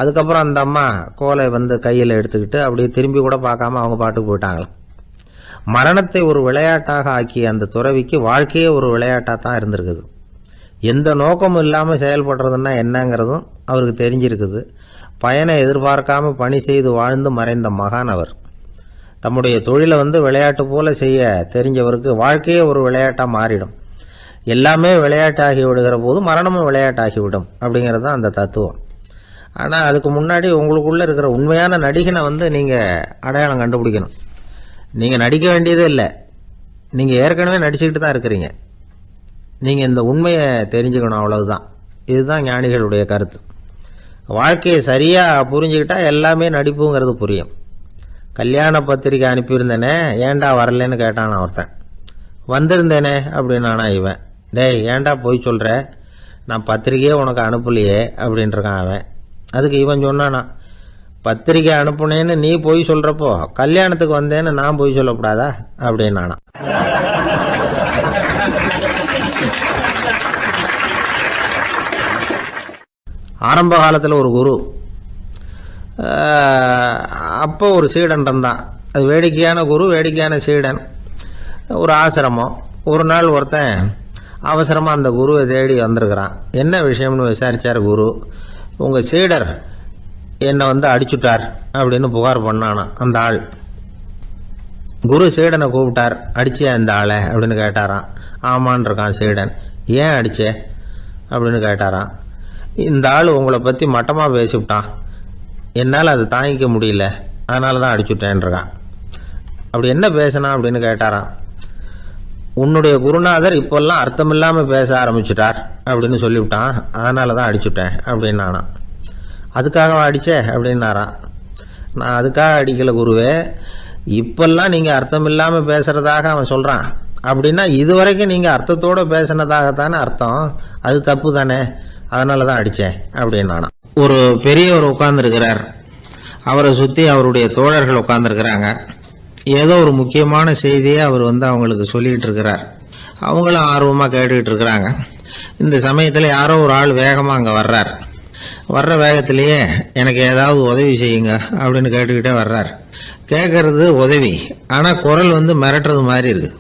அதுக்கப்புறம் அந்த அம்மா கோலை கையில் எடுத்துக்கிட்டு அப்படியே திரும்பி கூட பார்க்காம அவங்க பாட்டுக்கு போயிட்டாங்களாம். மரணத்தை ஒரு விளையாட்டாக ஆக்கிய அந்த துறவிக்கு வாழ்க்கையே ஒரு விளையாட்டாக தான் இருந்திருக்குது. எந்த நோக்கமும் இல்லாமல் செயல்படுறதுன்னா என்னங்கிறதும் அவருக்கு தெரிஞ்சிருக்குது. பயனை எதிர்பார்க்காம பணி செய்து வாழ்ந்து மறைந்த மகான் அவர். தம்முடைய தொழிலை விளையாட்டு போல செய்ய தெரிஞ்சவருக்கு வாழ்க்கையே ஒரு விளையாட்டாக மாறிடும். எல்லாமே விளையாட்டாகி விடுகிற போது மரணமும் விளையாட்டாகிவிடும் அப்படிங்கிறது தான் அந்த தத்துவம். ஆனால் அதுக்கு முன்னாடி உங்களுக்குள்ளே இருக்கிற உண்மையான நடிகனை நீங்கள் அடையாளம் கண்டுபிடிக்கணும். நீங்கள் நடிக்க வேண்டியதே இல்லை, நீங்கள் ஏற்கனவே நடிச்சுக்கிட்டு தான் இருக்கிறீங்க. நீங்கள் இந்த உண்மையை தெரிஞ்சுக்கணும், அவ்வளவுதான். இதுதான் ஞானிகளுடைய கருத்து. வாழ்க்கையை சரியாக புரிஞ்சுக்கிட்டா எல்லாமே நடிப்புங்கிறது புரியும். கல்யாண பத்திரிக்கை அனுப்பியிருந்தேனே, ஏன்டா வரலன்னு கேட்டான் ஒருத்தன். வந்திருந்தேனே அப்படின்னானா இவன். டேய், ஏன்டா போய் சொல்கிற, நான் பத்திரிக்கையே உனக்கு அனுப்பலையே அப்படின்ட்டுருக்கான் அவன். அதுக்கு இவன் சொன்னானா, பத்திரிக்கை அனுப்புனேன்னு நீ போய் சொல்கிறப்போ கல்யாணத்துக்கு வந்தேன்னு நான் போய் சொல்லக்கூடாதா அப்படின்னானா. ஆரம்ப காலத்தில் ஒரு குரு, அப்போ ஒரு சீடன் இருந்தான். அது வேடிக்கையான குரு, வேடிக்கையான சீடன். ஒரு ஆசிரமம். ஒரு நாள் ஒருத்தன் அவசரமாக அந்த குருவை தேடி வந்திருக்கிறான். என்ன விஷயம்னு விசாரித்தார் குரு. உங்கள் சீடர் என்னை அடிச்சுட்டார் அப்படின்னு புகார் பண்ணானா அந்த ஆள். குரு சீடனை கூப்பிட்டார். அடிச்சே அந்த ஆளை அப்படின்னு கேட்டாரான். ஆமான் இருக்கான் சீடன். ஏன் அடிச்சே அப்படின்னு கேட்டாரான். இந்த ஆள் உங்களை பற்றி மட்டமாக பேசிவிட்டான், என்னால் அதை தாங்கிக்க முடியல, அதனால தான் அடிச்சுட்டேன்ருக்கான். அப்படி என்ன பேசினா அப்படின்னு கேட்டாரான். உன்னுடைய குருநாதர் இப்போல்லாம் அர்த்தமில்லாமல் பேச ஆரம்பிச்சுட்டார் அப்படின்னு சொல்லிவிட்டான், அதனால தான் அடிச்சுட்டேன் அப்படின்னானா. அதுக்காக அடித்தே அப்படின்னாரான். நான் அதுக்காக அடிக்கலை குருவே, இப்பெல்லாம் நீங்கள் அர்த்தமில்லாமல் பேசுகிறதாக அவன் சொல்கிறான். அப்படின்னா இதுவரைக்கும் நீங்கள் அர்த்தத்தோடு பேசினதாகத்தானே அர்த்தம், அது தப்பு தானே, அதனால தான் அடித்தேன் அப்படின்னானா. ஒரு பெரியவர் உட்கார்ந்துருக்கிறார். அவரை சுற்றி அவருடைய தோழர்கள் உட்கார்ந்துருக்கிறாங்க. ஏதோ ஒரு முக்கியமான செய்தியை அவர் அவங்களுக்கு சொல்லிகிட்டு இருக்கிறார். அவங்களும் ஆர்வமாக கேட்டுக்கிட்டு இருக்கிறாங்க. இந்த சமயத்தில் யாரோ ஒரு ஆள் வேகமாக அங்கே வர்றார். வர்ற வேகத்திலேயே எனக்கு ஏதாவது உதவி செய்யுங்க அப்படின்னு கேட்டுக்கிட்டே வர்றார். கேட்கறது உதவி, ஆனால் குரல் மிரட்டுறது மாதிரி இருக்குது,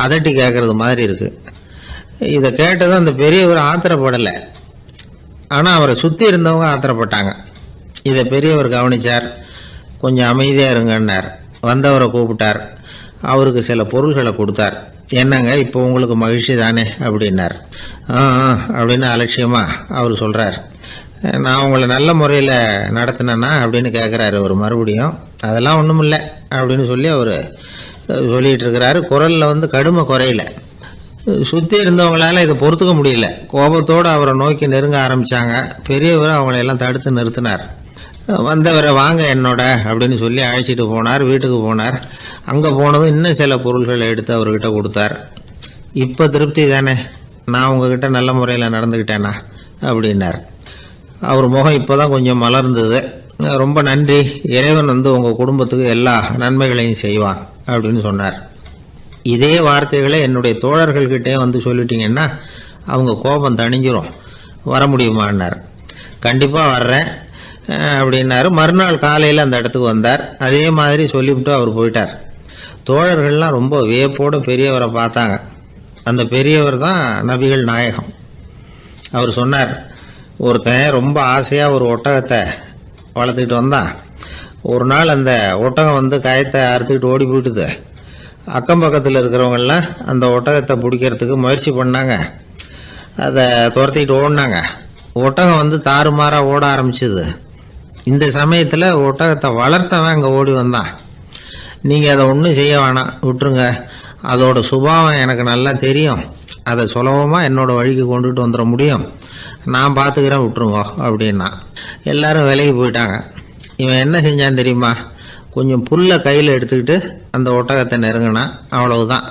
அதட்டி கேட்கறது மாதிரி இருக்குது. இதை கேட்டது அந்த பெரியவர் ஆத்திரப்படலை, ஆனால் அவரை சுற்றி இருந்தவங்க ஆத்திரப்பட்டாங்க. இதை பெரியவர் கவனித்தார். கொஞ்சம் அமைதியாக இருங்கன்னார். வந்தவரை கூப்பிட்டார். அவருக்கு சில பொருள்களை கொடுத்தார். என்னங்க இப்போ உங்களுக்கு மகிழ்ச்சி தானே அப்படின்னார். அப்படின்னு அலட்சியமாக அவர் சொல்கிறார். நான் உங்களை நல்ல முறையில் நடத்தினேன்னா அப்படின்னு கேட்குறாரு அவர் மறுபடியும். அதெல்லாம் ஒன்றும் இல்லை அப்படின்னு சொல்லி அவர் சொல்லிகிட்டு இருக்கிறாரு. குரலில் கடுமை குறையில. சுற்றி இருந்தவங்களால இதை பொறுத்துக்க முடியல. கோபத்தோடு அவரை நோக்கி நெருங்க ஆரம்பித்தாங்க. பெரியவர் அவங்களையெல்லாம் தடுத்து நிறுத்தினார். வந்தவரை வாங்க என்னோட அப்படின்னு சொல்லி அழைச்சிட்டு போனார். வீட்டுக்கு போனார். அங்கே போனதும் இன்னும் சில பொருள்களை எடுத்து அவர்கிட்ட கொடுத்தார். இப்போ திருப்தி தானே, நான் உங்ககிட்ட நல்ல முறையில் நடந்துக்கிட்டேனா அப்படின்னார். அவர் முகம் இப்போ தான் கொஞ்சம் மலர்ந்தது. ரொம்ப நன்றி, இறைவன் உங்கள் குடும்பத்துக்கு எல்லா நன்மைகளையும் செய்வான் அப்படின்னு சொன்னார். இதே வார்த்தைகளை என்னுடைய தோழர்கள்கிட்டே சொல்லிட்டீங்கன்னா அவங்க கோபம் தணிஞ்சிரும், வர முடியுமான்னார். கண்டிப்பாக வர்றேன் அப்படின்னாரு. மறுநாள் காலையில் அந்த இடத்துக்கு வந்தார். அதே மாதிரி சொல்லிவிட்டு அவர் போயிட்டார். தோழர்கள்லாம் ரொம்ப வியப்போடு பெரியவரை பார்த்தாங்க. அந்த பெரியவர் தான் நபிகள் நாயகம். அவர் சொன்னார், ஒருத்தன் ரொம்ப ஆசையாக ஒரு ஒட்டகத்தை வளர்த்துக்கிட்டு வந்தான். ஒரு நாள் அந்த ஒட்டகம் கயத்தை அறுத்துக்கிட்டு ஓடி போயிட்டுது. அக்கம் பக்கத்தில் இருக்கிறவங்கெல்லாம் அந்த ஒட்டகத்தை பிடிக்கிறதுக்கு முயற்சி பண்ணாங்க. அதை துரத்திக்கிட்டு ஓடினாங்க. ஒட்டகம் தாறுமாறாக ஓட ஆரம்பிச்சுது. இந்த சமயத்தில் ஒட்டகத்தை வளர்த்தவன் அங்கே ஓடி வந்தான். நீங்கள் அதை ஒன்றும் செய்ய வேணாம், விட்டுருங்க, அதோட சுபாவம் எனக்கு நல்லா தெரியும், அதை சுலபமாக என்னோடய வழிக்கு கொண்டுட்டு வந்துட முடியும், நான் பார்த்துக்கிறேன், விட்டுருங்கோ அப்படின்னா. எல்லாரும் விலைக்கு போயிட்டாங்க. இவன் என்ன செஞ்சான் தெரியுமா? கொஞ்சம் புல்லை கையில் எடுத்துக்கிட்டு அந்த ஒட்டகத்தை நெருங்கினான். அவ்வளவுதான்.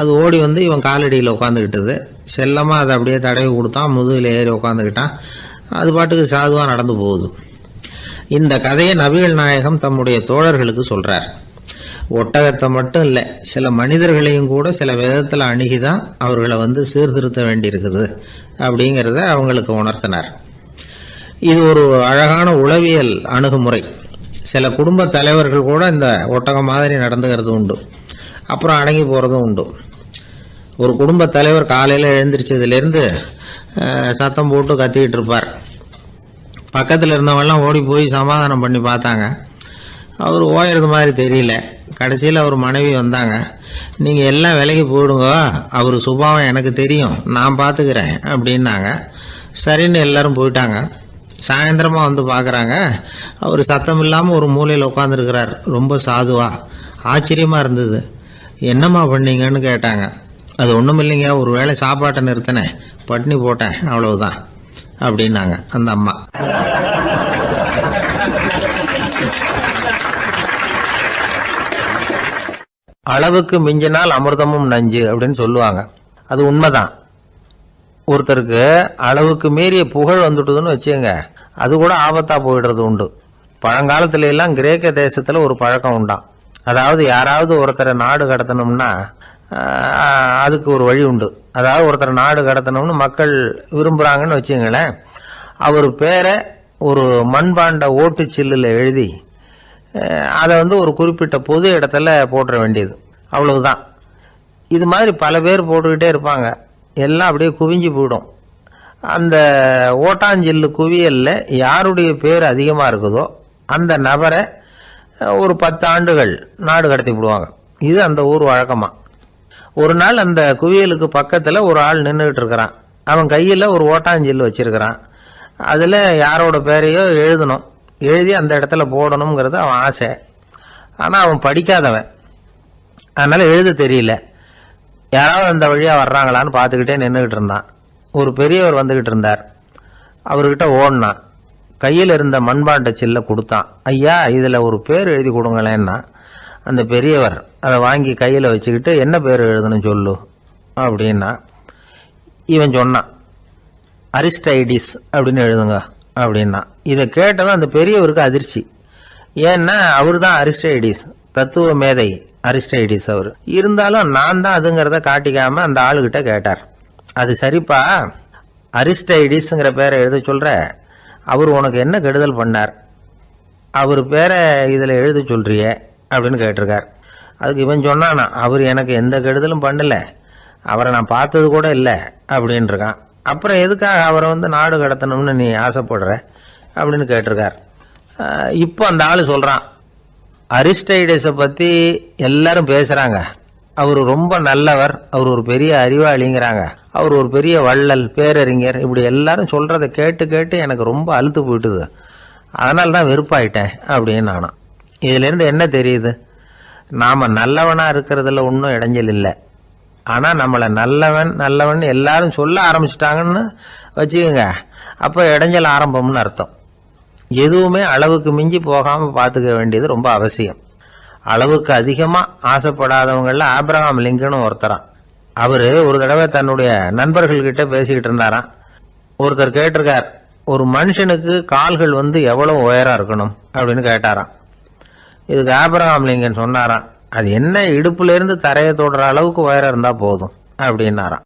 அது ஓடி இவன் காலடியில் உட்காந்துக்கிட்டது. செல்லமாக அதை அப்படியே தடவி கொடுத்தான். முதுகில் ஏறி உட்காந்துக்கிட்டான். அது பாட்டுக்கு சாதுவாக நடந்து போகுது. இந்த கதையை நபிகள் நாயகம் தம்முடைய தோழர்களுக்கு சொல்கிறார். ஒட்டகத்தை மட்டும் இல்லை, சில மனிதர்களையும் கூட சில விதத்தில் அணுகி தான் அவர்களை சீர்திருத்த வேண்டியிருக்குது அப்படிங்கிறத அவங்களுக்கு உணர்த்தினார். இது ஒரு அழகான உளவியல் அணுகுமுறை. சில குடும்ப தலைவர்கள் கூட இந்த ஒட்டகம் மாதிரி நடந்துக்கிறது உண்டு, அப்புறம் அடங்கி போகிறதும் உண்டு. ஒரு குடும்ப தலைவர் காலையில் எழுந்திரிச்சதுலேருந்து சத்தம் போட்டு கத்திக்கிட்டு இருப்பார். பக்கத்தில் இருந்தவங்கெல்லாம் ஓடி போய் சமாதானம் பண்ணி பார்த்தாங்க. அவர் ஓயறது மாதிரி தெரியல. கடைசியில் அவர் மனைவி வந்தாங்க. நீங்கள் எல்லாம் விலைக்கு போயிடுங்க, அவர் சுபாவம் எனக்கு தெரியும், நான் பார்த்துக்கிறேன் அப்படின்னாங்க. சரின்னு எல்லாரும் போயிட்டாங்க. சாயந்தரமாக பார்க்குறாங்க, அவர் சத்தம் இல்லாமல் ஒரு மூலையில் உட்காந்துருக்கிறார். ரொம்ப சாதுவா. ஆச்சரியமாக இருந்தது. என்னம்மா பண்ணீங்கன்னு கேட்டாங்க. அது ஒன்றும் இல்லைங்க, ஒரு வேளை சாப்பாட்டை நிறுத்தினேன், பட்னி போட்டேன், அவ்வளவுதான் அப்படின்னாங்க அந்த அம்மா. அளவுக்கு மிஞ்சினால் அமிர்தமும் நஞ்சு அப்படின்னு சொல்லுவாங்க. அது உண்மைதான். ஒருத்தருக்கு அளவுக்கு மீறிய புகழ் வந்துட்டுதுன்னு வச்சுங்க, அது கூட ஆபத்தாக போயிடுறது உண்டு. பழங்காலத்துல எல்லாம் கிரேக்க தேசத்தில் ஒரு பழக்கம் உண்டாம். அதாவது யாராவது ஒருத்தரை நாடு கடத்தணும்னா அதுக்கு ஒரு வழி உண்டு. அதாவது ஒருத்தரை நாடு கடத்தணும்னு மக்கள் விரும்புகிறாங்கன்னு வச்சுங்களேன், அவர் பேரை ஒரு மண்பாண்ட ஓட்டுச்சில்லில் எழுதி அதை ஒரு குறிப்பிட்ட பொது இடத்துல போட்டுற வேண்டியது, அவ்வளவுதான். இது மாதிரி பல பேர் போட்டுக்கிட்டே இருப்பாங்க, எல்லாம் அப்படியே குவிஞ்சு போயிடும். அந்த ஓட்டாஞ்சில்லு குவியலில் யாருடைய பேர் அதிகமாக இருக்குதோ அந்த நபரை ஒரு 10 ஆண்டுகள் நாடு கடத்தி விடுவாங்க. இது அந்த ஊர் வழக்கமாக. ஒரு நாள் அந்த குவியலுக்கு பக்கத்தில் ஒரு ஆள் நின்றுக்கிட்டு இருக்கிறான். அவன் கையில் ஒரு ஓட்டாஞ்சில்லு வச்சிருக்கிறான். அதில் யாரோட பேரையோ எழுதணும், எழுதி அந்த இடத்துல போடணுங்கிறது அவன் ஆசை. ஆனால் அவன் படிக்காதவன், அதனால் எழுத தெரியல. யாராவது அந்த வழியாக வர்றாங்களான்னு பார்த்துக்கிட்டே நின்றுக்கிட்டு இருந்தான். ஒரு பெரியவர் வந்துக்கிட்டு இருந்தார். அவர்கிட்ட ஓடினான். கையில் இருந்த மண்பாண்ட சில்லை கொடுத்தான். ஐயா, இதில் ஒரு பேர் எழுதி கொடுங்களேன்னா அந்த பெரியவர் அதை வாங்கி கையில் வச்சுக்கிட்டு, என்ன பேர் எழுதணும் சொல்லு அப்படின்னா. இவன் சொன்னான், அரிஸ்டைடிஸ் அப்படின்னு எழுதுங்க அப்படின்னா. இதை கேட்டதும் அந்த பெரியவருக்கு அதிர்ச்சி. ஏன்னா அவர் தான் அரிஸ்டைடிஸ், தத்துவ மேதை அரிஸ்டைடிஸ் அவர். இருந்தாலும் நான் தான் அதுங்கிறத காட்டிக்காம அந்த ஆளுகிட்ட கேட்டார். அது சரிப்பா, அரிஸ்டைடிஸ்ங்கிற பேரை எழுத சொல்ற, அவர் உனக்கு என்ன கெடுதல் பண்ணார், அவர் பேரை இதில் எழுத சொல்றியே அப்படின்னு கேட்டிருக்கார். அதுக்கு இவன் சொன்னானா, அவர் எனக்கு எந்த கெடுதலும் பண்ணலை, அவரை நான் பார்த்தது கூட இல்லை அப்படின்ட்டுருக்கான். அப்புறம் எதுக்காக அவரை நாடு கடத்தணும்னு நீ ஆசைப்படுற அப்படின்னு கேட்டிருக்கார். இப்போ அந்த ஆள் சொல்கிறான், அரிஸ்டைடஸை பற்றி எல்லாரும் பேசுகிறாங்க, அவர் ரொம்ப நல்லவர், அவர் ஒரு பெரிய அறிவாளிங்கிறாங்க, அவர் ஒரு பெரிய வள்ளல், பேரறிஞர், இப்படி எல்லாரும் சொல்கிறத கேட்டு கேட்டு எனக்கு ரொம்ப அழுத்து போயிட்டுது, அதனால தான் வெறுப்பாயிட்டேன் அப்படின்னு நானும். இதிலேருந்து என்ன தெரியுது, நாம் நல்லவனாக இருக்கிறதுல ஒன்றும் இடைஞ்சல் இல்லை. ஆனால் நம்மளை நல்லவன் நல்லவன் எல்லாரும் சொல்ல ஆரம்பிச்சிட்டாங்கன்னு வச்சுக்கோங்க, அப்போ இடைஞ்சல் ஆரம்பம்னு அர்த்தம். எதுவுமே அளவுக்கு மிஞ்சி போகாமல் பார்த்துக்க வேண்டியது ரொம்ப அவசியம். அளவுக்கு அதிகமாக ஆசைப்படாதவங்களில் ஆப்ரஹாம் லிங்கனும் ஒருத்தரான். அவர் ஒரு தடவை தன்னுடைய நண்பர்கள்கிட்ட பேசிக்கிட்டு இருந்தாராம். ஒருத்தர் கேட்டிருக்கார், ஒரு மனுஷனுக்கு கால்கள் எவ்வளோ உயரம் இருக்கணும் அப்படின்னு கேட்டாராம். இதுக்கு ஆப்ரஹாம் லிங்கன் சொன்னாராம், அது என்ன, இடுப்புல இருந்து தரையை தொடுற அளவுக்கு உயரம் இருந்தா போதும் அப்படின்னாராம்.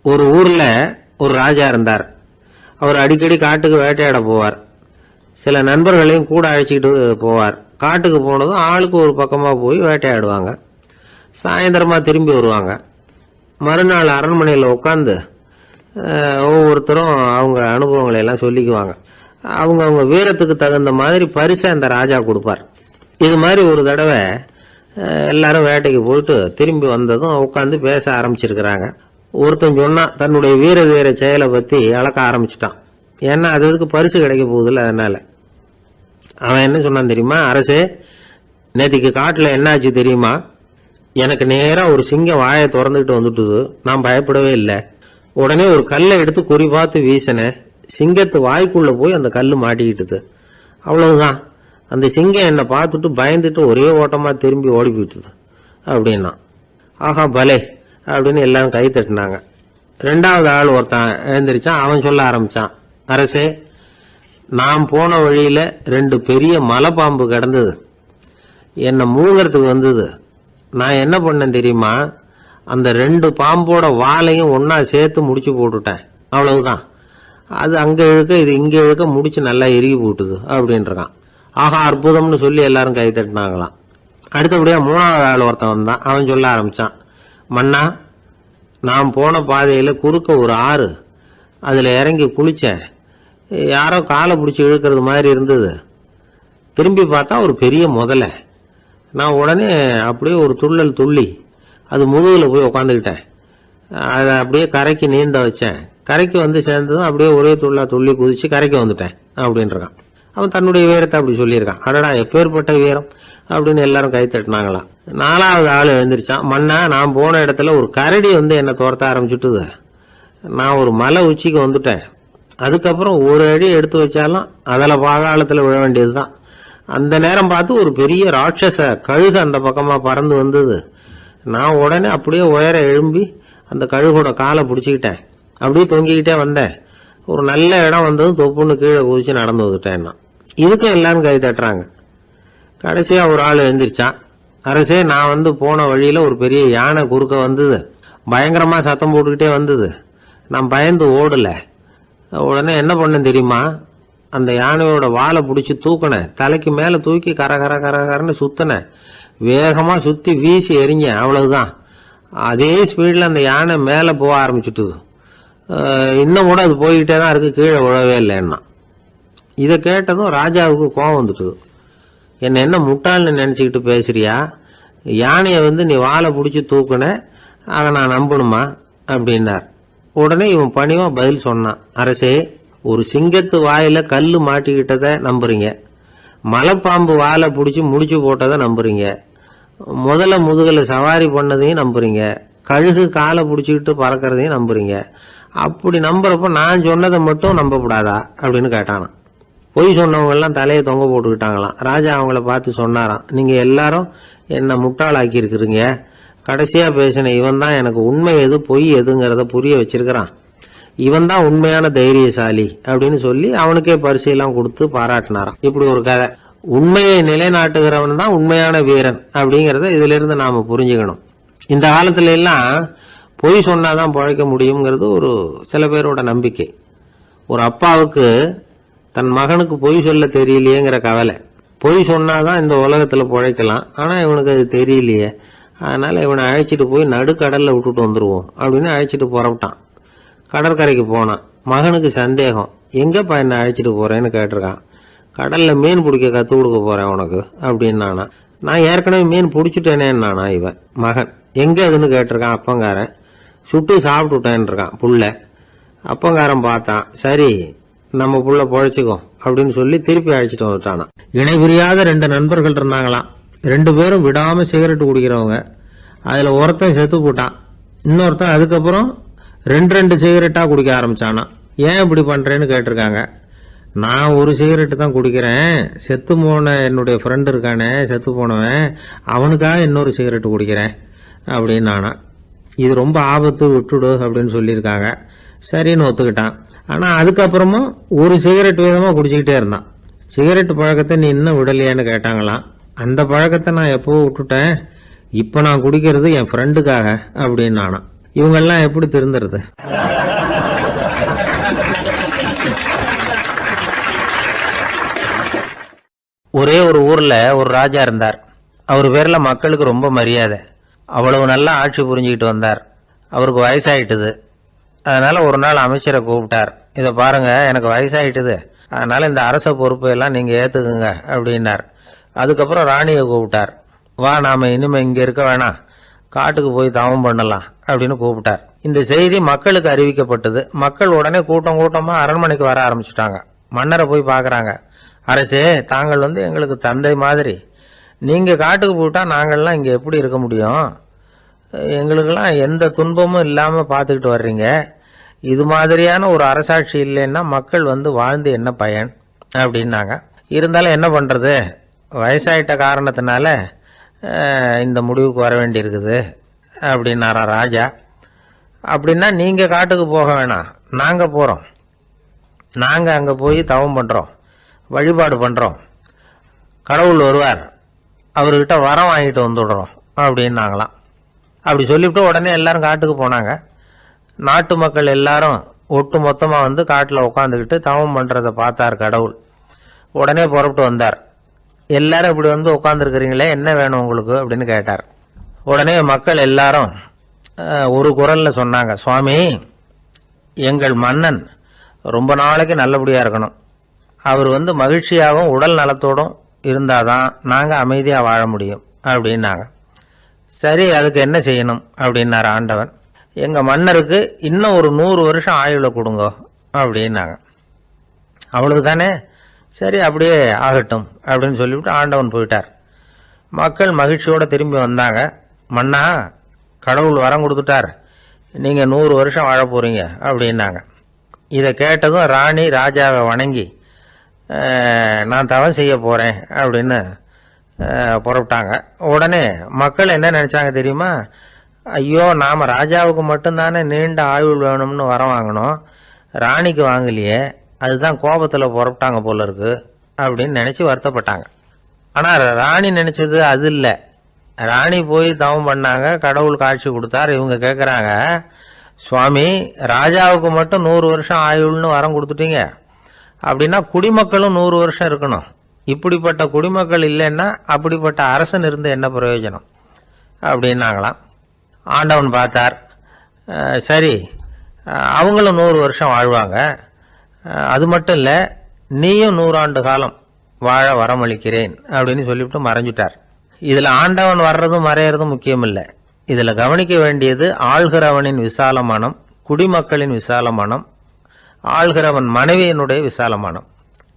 ஒரு ஊர்ல ஒரு ராஜா இருந்தார். அவர் அடிக்கடி காட்டுக்கு வேட்டையாட போவார். சில நண்பர்களையும் கூட அழைச்சிக்கிட்டு போவார். காட்டுக்கு போனதும் ஆளுக்கு ஒரு பக்கமா போய் வேட்டையாடுவாங்க. சாயந்தரமா திரும்பி வருவாங்க. மறுநாள் அரண்மனையில் உட்காந்து ஒவ்வொருத்தரும் அவங்க அனுபவங்களை எல்லாம் சொல்லிக்குவாங்க. அவங்க வீரத்துக்கு தகுந்த மாதிரி பரிசை அந்த ராஜா கொடுப்பார். இது மாதிரி ஒரு தடவை எல்லாரும் வேட்டைக்கு போயிட்டு திரும்பி வந்ததும் உட்காந்து பேச ஆரம்பிச்சிருக்கிறாங்க. ஒருத்தன் சொன்னா, தன்னுடைய வீர செயலை பற்றி அளக்க ஆரம்பிச்சிட்டான். ஏன்னா அது அதுக்கு பரிசு கிடைக்க போகுதுல்ல, அதனால. அவன் என்ன சொன்னான் தெரியுமா, அரசே, நேற்றுக்கு காட்டில் என்னாச்சு தெரியுமா, எனக்கு நேராக ஒரு சிங்கம் வாயை திறந்துக்கிட்டு வந்துட்டுது, நான் பயப்படவே இல்லை. உடனே ஒரு கல்லை எடுத்து குறி பார்த்து வீசினேன், சிங்கத்து வாய்க்குள்ள போய் அந்த கல் மாட்டிக்கிட்டுது, அவ்வளவுதான். அந்த சிங்கம் என்னை பார்த்துட்டு பயந்துட்டு ஒரே ஓட்டமாக திரும்பி ஓடி போயிட்டுது அப்படின்னா. ஆஹா பலே அப்படின்னு எல்லாரும் கை தட்டினாங்க. 2வது ஆள் ஒருத்தன் எழுந்திரிச்சான். அவன் சொல்ல ஆரம்பிச்சான், அரசே, நான் போன வழியில 2 பெரிய மலைப்பாம்பு கிடந்தது, என்னை மூழ்கிறதுக்கு வந்தது. நான் என்ன பண்ணேன் தெரியுமா, அந்த 2 பாம்போட வாலையும் ஒன்னா சேர்த்து முடிச்சு போட்டுட்டேன், அவ்வளவுதான். அது அங்க இழுக்க இது இங்க இழுக்க முடிச்சு நல்லா இறுகி போட்டுது அப்படின்றான். ஆஹா அற்புதம்னு சொல்லி எல்லாரும் கை தட்டினாங்களாம். அடுத்தபடியா 3வது ஆள் ஒருத்தன் வந்தான். அவன் சொல்ல ஆரம்பிச்சான், மன்னா, நான் போன பாதையில குறுக்க ஒரு ஆறு, அதுல இறங்கி குளிச்சேன், யாரோ காலை பிடிச்சி இழுக்கிறது மாதிரி இருந்தது. திரும்பி பார்த்தா ஒரு பெரிய முதலை. நான் உடனே அப்படியே ஒரு துள்ளல் துள்ளி அது முதுகில் போய் உக்காந்துக்கிட்டேன். அதை அப்படியே கரைக்கு நீந்த வச்சேன். கரைக்கு சேர்ந்ததும் அப்படியே ஒரே துள்ளி குதிச்சு கரைக்கு வந்துட்டேன் அப்படின்றான். அவன் தன்னுடைய வீரத்தை அப்படி சொல்லியிருக்கான். அடடா எப்பேற்பட்ட வீரம் அப்படின்னு எல்லாரும் கை தட்டினாங்களாம். 4வது ஆள் எழுந்திரிச்சான், மன்னா, நான் போன இடத்துல ஒரு கரடி என்னை துரத்த ஆரம்பிச்சுட்டுது. நான் ஒரு மலை உச்சிக்கு வந்துட்டேன். அதுக்கப்புறம் ஒரு அடி எடுத்து வச்சாலும் அதில் பாதாளத்தில் விழ வேண்டியது தான். அந்த நேரம் பார்த்து ஒரு பெரிய ராட்சச கழுகு அந்த பக்கமாக பறந்து வந்தது. நான் உடனே அப்படியே உயர எழும்பி அந்த கழுகோட காலை பிடிச்சிக்கிட்டேன், அப்படியே தொங்கிக்கிட்டே வந்தேன். ஒரு நல்ல இடம் வந்ததும் தொப்புன்னு கீழே குதிச்சு நடந்து வந்துட்டேன். இதுக்கும் எல்லாரும் கை தட்டுறாங்க. கடைசியாக ஒரு ஆள் எழுந்திரிச்சான். அரசே, நான் போன வழியில் ஒரு பெரிய யானை குறுக்க வந்தது, பயங்கரமாக சத்தம் போட்டுக்கிட்டே வந்தது. நான் பயந்து ஓடலை. உடனே என்ன பண்ணேன் தெரியுமா? அந்த யானையோட வாலை பிடிச்சி தூக்கினேன், தலைக்கு மேலே தூக்கி கரன்னு சுற்றினேன், வேகமாக சுற்றி வீசி எறிஞ்சேன், அவ்வளவுதான். அதே ஸ்பீடில் அந்த யானை மேலே போக ஆரம்பிச்சுட்டுது. இன்னும் கூட அது போய்கிட்டே தான் இருக்குது, கீழே விழவே இல்லைன்னா. இதை கேட்டதும் ராஜாவுக்கு கோபம் வந்துட்டுது. என்ன முட்டாள்னு நினச்சிக்கிட்டு பேசுறியா? யானையை நீ வாழை பிடிச்சி தூக்குன, அதை நான் நம்பணுமா அப்படின்னார். உடனே இவன் பணிவாக பதில் சொன்னான். அரசே, ஒரு சிங்கத்து வாயில கல் மாட்டிக்கிட்டதை நம்புறீங்க, மலைப்பாம்பு வாழை பிடிச்சி முடிச்சு போட்டதை நம்புறீங்க, முதல்ல முதுகில் சவாரி பண்ணதையும் நம்புறீங்க, கழுகு காலை பிடிச்சிக்கிட்டு பறக்கிறதையும் நம்புறீங்க. அப்படி நம்புறப்ப நான் சொன்னதை மட்டும் நம்பக்கூடாதா அப்படின்னு கேட்டானான். பொய் சொன்னவங்கெல்லாம் தலையை தொங்க போட்டுக்கிட்டாங்களாம். ராஜா அவங்கள பார்த்து சொன்னாராம், நீங்கள் எல்லாரும் என்னை முட்டாளாக்கி இருக்கிறீங்க. கடைசியாக பேசின இவன் தான் எனக்கு உண்மை எது பொய் எதுங்கிறத புரிய வச்சிருக்கிறான். இவன் தான் உண்மையான தைரியசாலி அப்படின்னு சொல்லி அவனுக்கே பரிசையெல்லாம் கொடுத்து பாராட்டினாராம். இப்படி ஒரு கதை. உண்மையை நிலைநாட்டுகிறவன் தான் உண்மையான வீரன் அப்படிங்கிறத இதிலிருந்து நாம் புரிஞ்சுக்கணும். இந்த காலத்துல எல்லாம் பொய் சொன்னாதான் பழைக்க முடியுங்கிறது ஒரு சில பேரோட நம்பிக்கை. ஒரு அப்பாவுக்கு தன் மகனுக்கு பொய் சொல்ல தெரியலையேங்கிற கவலை. பொய் சொன்னாதான் இந்த உலகத்தில் பிழைக்கலாம், ஆனால் இவனுக்கு அது தெரியலையே, அதனால் இவனை அழைச்சிட்டு போய் நடுக்கடலில் விட்டுட்டு வந்துடுவோம் அப்படின்னு அழைச்சிட்டு புறப்பட்டான். கடற்கரைக்கு போனான். மகனுக்கு சந்தேகம், எங்கேப்பா என்னை அழைச்சிட்டு போகிறேன்னு கேட்டிருக்கான். கடலில் மீன் பிடிக்க கற்றுக் கொடுக்க போகிறேன் உனக்கு அப்படின்னானா. நான் ஏற்கனவே மீன் பிடிச்சிட்டேனேன்னானா இவன் மகன். எங்கே அதுன்னு கேட்டிருக்கான் அப்பங்காரன். சுட்டு சாப்பிட்டுட்டேன்னு இருக்கான் புள்ள. அப்பங்காரன் பார்த்தான், சரி நம்ம புள்ள பொழைச்சிக்கோ அப்படின்னு சொல்லி திருப்பி அழைச்சிட்டு வந்துட்டானா. இணை புரியாத 2 நண்பர்கள் இருந்தாங்களாம். 2 பேரும் விடாம சிகரெட் குடிக்கிறவங்க. அதுல ஒருத்தன் செத்து போட்டான், இன்னொருத்தன் அதுக்கப்புறம் 2 சிகரெட்டா குடிக்க ஆரம்பிச்சானா. ஏன் இப்படி பண்றேன்னு கேட்டிருக்காங்க. நான் ஒரு சிகரெட்டு தான் குடிக்கிறேன், செத்து போன என்னுடைய ஃப்ரெண்டு இருக்கானே செத்து போனவன், அவனுக்காக இன்னொரு சிகரெட்டு குடிக்கிறேன் அப்படின்னு நானா. இது ரொம்ப ஆபத்து, விட்டுடு அப்படின்னு சொல்லியிருக்காங்க. சரின்னு ஒத்துக்கிட்டான். ஆனால் அதுக்கப்புறமும் ஒரு சிகரெட் வீதமாக குடிச்சிக்கிட்டே இருந்தான். சிகரெட் பழக்கத்தை நீ இன்னும் விடலையான்னு கேட்டாங்களாம். அந்த பழக்கத்தை நான் எப்போ விட்டுட்டேன், இப்போ நான் குடிக்கிறது என் ஃப்ரெண்டுக்காக அப்படின்னு நானா. இவங்கெல்லாம் எப்படி திருந்துறது? ஒரே ஒரு ஊரில் ஒரு ராஜா இருந்தார். அவர் பேரில் மக்களுக்கு ரொம்ப மரியாதை. அவ்வளவு நல்லா ஆட்சி புரிஞ்சுக்கிட்டு வந்தார். அவருக்கு வயசாயிட்டுது. அதனால் ஒரு நாள் அமைச்சரை கூப்பிட்டார். இதை பாருங்க, எனக்கு வயசாயிட்டுது, அதனால் இந்த அரச பொறுப்பையெல்லாம் நீங்கள் ஏற்றுக்குங்க அப்படின்னார். அதுக்கப்புறம் ராணியை கூப்பிட்டார். வா, நாம் இனிமேல் இங்கே இருக்க வேணாம், காட்டுக்கு போய் தவம் பண்ணலாம் அப்படின்னு கூப்பிட்டார். இந்த செய்தி மக்களுக்கு அறிவிக்கப்பட்டது. மக்கள் உடனே கூட்டம் கூட்டமாக அரண்மனைக்கு வர ஆரம்பிச்சுட்டாங்க. மன்னரை போய் பார்க்குறாங்க. அரசே, தாங்கள் எங்களுக்கு தந்தை மாதிரி, நீங்கள் காட்டுக்கு போயிட்டால் நாங்கள்லாம் இங்கே எப்படி இருக்க முடியும்? எங்களுக்கெல்லாம் எந்த துன்பமும் இல்லாமல் பார்த்துக்கிட்டு வர்றீங்க. இது மாதிரியான ஒரு அரசாட்சி இல்லைன்னா மக்கள் வாழ்ந்து என்ன பயன் அப்படின்னாங்க. இருந்தாலும் என்ன பண்ணுறது, வயசாயிட்ட காரணத்தினால இந்த முடிவுக்கு வர வேண்டியிருக்குது அப்படின்னாரா ராஜா. அப்படின்னா நீங்கள் காட்டுக்கு போக வேணாம், நாங்கள் போகிறோம். நாங்கள் அங்கே போய் தவம் பண்ணுறோம், வழிபாடு பண்ணுறோம், கடவுள் வருவார், அவர்கிட்ட வரம் வாங்கிட்டு வந்துடுறோம் அப்படின்னாங்களாம். அப்படி சொல்லிவிட்டு உடனே எல்லாரும் காட்டுக்கு போனாங்க. நாட்டு மக்கள் எல்லாரும் ஒட்டு மொத்தமாக காட்டில் உட்காந்துக்கிட்டு தவம் பண்ணுறதை பார்த்தார் கடவுள். உடனே புறப்பட்டு வந்தார். எல்லாரும் இப்படி உட்காந்துருக்கிறீங்களே, என்ன வேணும் உங்களுக்கு அப்படின்னு கேட்டார். உடனே மக்கள் எல்லாரும் ஒரு குரலில் சொன்னாங்க, சுவாமி, எங்கள் மன்னன் ரொம்ப நாளைக்கு நல்லபடியாக இருக்கணும். அவர் மகிழ்ச்சியாகவும் உடல் நலத்தோடும் இருந்தாதான் நாங்கள் அமைதியாக வாழ முடியும் அப்படின்னாங்க. சரி, அதுக்கு என்ன செய்யணும் அப்படின்னாரு ஆண்டவன். எங்கள் மன்னருக்கு இன்னும் ஒரு 100 வருஷம் ஆயுளை கொடுங்க அப்படின்னாங்க. அவ்வளவு தானே, சரி அப்படியே ஆகட்டும் அப்படின்னு சொல்லிவிட்டு ஆண்டவன் போயிட்டார். மக்கள் மகிழ்ச்சியோடு திரும்பி வந்தாங்க. மன்னா, கடவுள் வரம் கொடுத்துட்டார், நீங்கள் 100 வருஷம் வாழ போகிறீங்க அப்படின்னாங்க. இதை கேட்டதும் ராணி ராஜாவை வணங்கி, நான் தவம் செய்ய போகிறேன் அப்படின்னு புறப்பட்டாங்க. உடனே மக்கள் என்ன நினச்சாங்க தெரியுமா? ஐயோ, நாம் ராஜாவுக்கு மட்டும்தானே நீண்ட ஆயுள் வேணும்னு வரம் வாங்கினோம், ராணிக்கு வாங்கலையே, அதுதான் கோபத்தில் புறப்பட்டாங்க போல இருக்கு அப்படின்னு நினச்சி வருத்தப்பட்டாங்க. ஆனால் ராணி நினச்சது அது இல்லை. ராணி போய் தவம் பண்ணாங்க, கடவுள் காட்சி கொடுத்தார். இவங்க கேட்குறாங்க, சுவாமி ராஜாவுக்கு மட்டும் 100 வருஷம் ஆயுள்னு வரம் கொடுத்துட்டீங்க, அப்படின்னா குடிமக்களும் 100 வருஷம் இருக்கணும். இப்படிப்பட்ட குடிமக்கள் இல்லைன்னா அப்படிப்பட்ட அரசன் இருந்து என்ன பிரயோஜனம் அப்படின்னாங்களாம். ஆண்டவன் பார்த்தார், சரி அவங்களும் 100 வருஷம் வாழ்வாங்க, அது மட்டும் இல்லை நீயும் 100 ஆண்டு காலம் வாழ வரமளிக்கிறேன் அப்படின்னு சொல்லிவிட்டு மறைஞ்சிட்டார். இதில் ஆண்டவன் வர்றதும் மறையிறதும் முக்கியம் இல்லை. இதில் கவனிக்க வேண்டியது ஆள்கிறவனின் விசால மனம், குடிமக்களின் விசால மனம், ஆள்கிறவன் மனைவியினுடைய விசால மனம்.